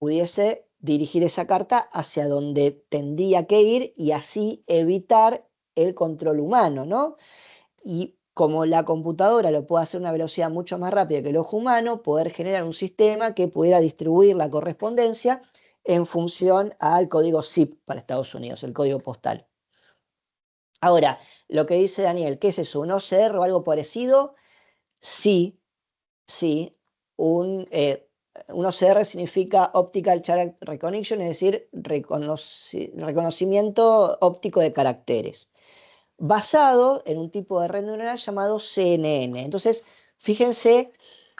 pudiese dirigir esa carta hacia donde tendría que ir y así evitar el control humano, ¿no? Y como la computadora lo puede hacer a una velocidad mucho más rápida que el ojo humano, poder generar un sistema que pudiera distribuir la correspondencia en función al código zip para Estados Unidos, el código postal. Ahora, lo que dice Daniel, ¿qué es eso? ¿Un OCR o algo parecido? Sí, sí. Un OCR significa Optical Character Recognition, es decir, reconocimiento óptico de caracteres, basado en un tipo de red neuronal llamado CNN. Entonces, fíjense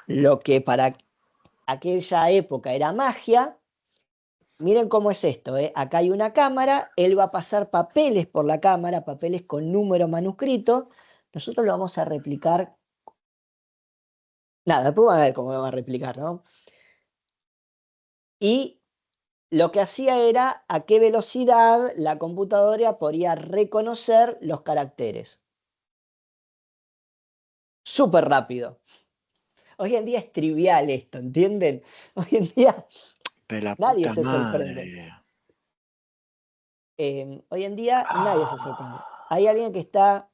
lo que para aquella época era magia. Miren cómo es esto, acá hay una cámara, él va a pasar papeles por la cámara, papeles con números manuscritos. Nosotros lo vamos a replicar. Nada, después van a ver cómo lo vamos a replicar, ¿no? Y lo que hacía era a qué velocidad la computadora podía reconocer los caracteres. Súper rápido. Hoy en día es trivial esto, ¿entienden? Hoy en día De la nadie puta se sorprende. madre. Hoy en día nadie se sorprende. Hay alguien que está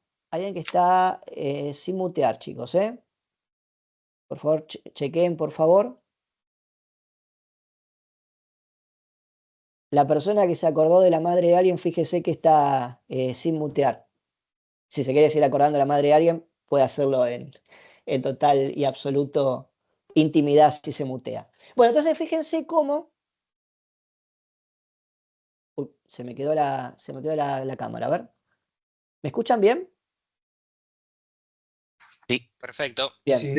sin mutear, chicos, ¿eh? Por favor, chequeen, por favor. La persona que se acordó de la madre de alguien, fíjese que está sin mutear. Si se quiere seguir acordando de la madre de alguien, puede hacerlo en total y absoluto intimidad si se mutea. Bueno, entonces fíjense cómo... Uy, se me quedó la cámara, a ver. ¿Me escuchan bien? Sí. Perfecto. Bien, Sí.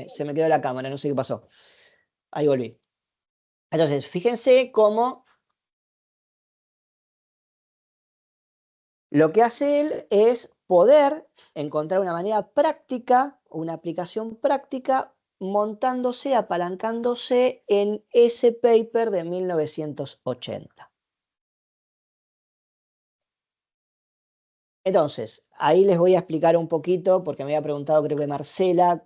se me quedó la cámara, no sé qué pasó. Ahí volví. Entonces, fíjense cómo lo que hace él es poder encontrar una manera práctica, una aplicación práctica, montándose, apalancándose en ese paper de 1980. Entonces, ahí les voy a explicar un poquito, porque me había preguntado, creo que Marcela,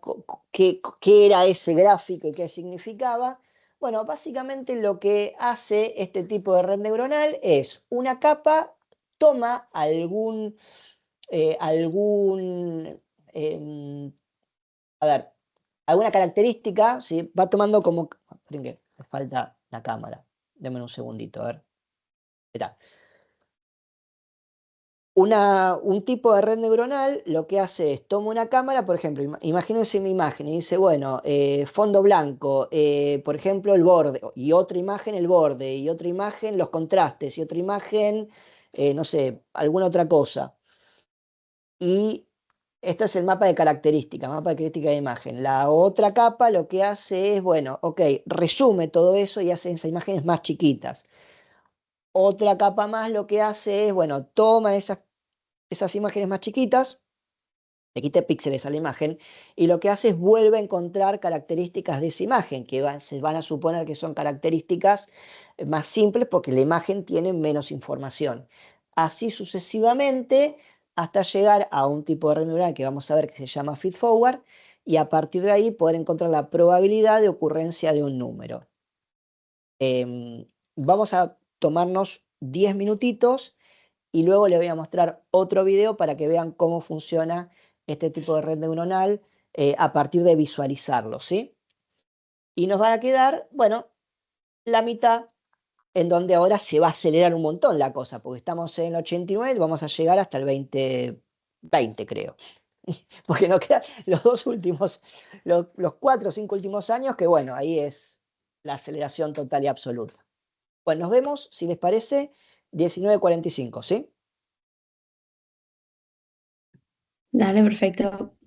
qué era ese gráfico y qué significaba. Bueno, básicamente lo que hace este tipo de red neuronal es una capa, toma a ver, alguna característica, ¿sí? Va tomando como, esperen que me falta la cámara, denme un segundito, a ver. Ahí está. Un tipo de red neuronal lo que hace es, toma una cámara, por ejemplo, imagínense mi imagen y dice, bueno, fondo blanco, por ejemplo, el borde, y otra imagen el borde, y otra imagen los contrastes, y otra imagen, no sé, alguna otra cosa. Y esto es el mapa de característica de imagen. La otra capa lo que hace es, bueno, ok, resume todo eso y hace esas imágenes más chiquitas. Otra capa más lo que hace es, bueno, toma esas imágenes más chiquitas, le quita píxeles a la imagen, y lo que hace es vuelve a encontrar características de esa imagen, que se van a suponer que son características más simples porque la imagen tiene menos información. Así sucesivamente, hasta llegar a un tipo de red neuronal que vamos a ver que se llama feedforward, y a partir de ahí poder encontrar la probabilidad de ocurrencia de un número. Vamos a tomarnos 10 minutitos y luego les voy a mostrar otro video para que vean cómo funciona este tipo de red neuronal a partir de visualizarlo, ¿sí? Y nos van a quedar, bueno, la mitad en donde ahora se va a acelerar un montón la cosa, porque estamos en el 89 y vamos a llegar hasta el 2020, creo. Porque nos quedan los 4 o 5 últimos años, que bueno, ahí es la aceleración total y absoluta. Bueno, nos vemos, si les parece, 19:45, ¿sí? Dale, perfecto.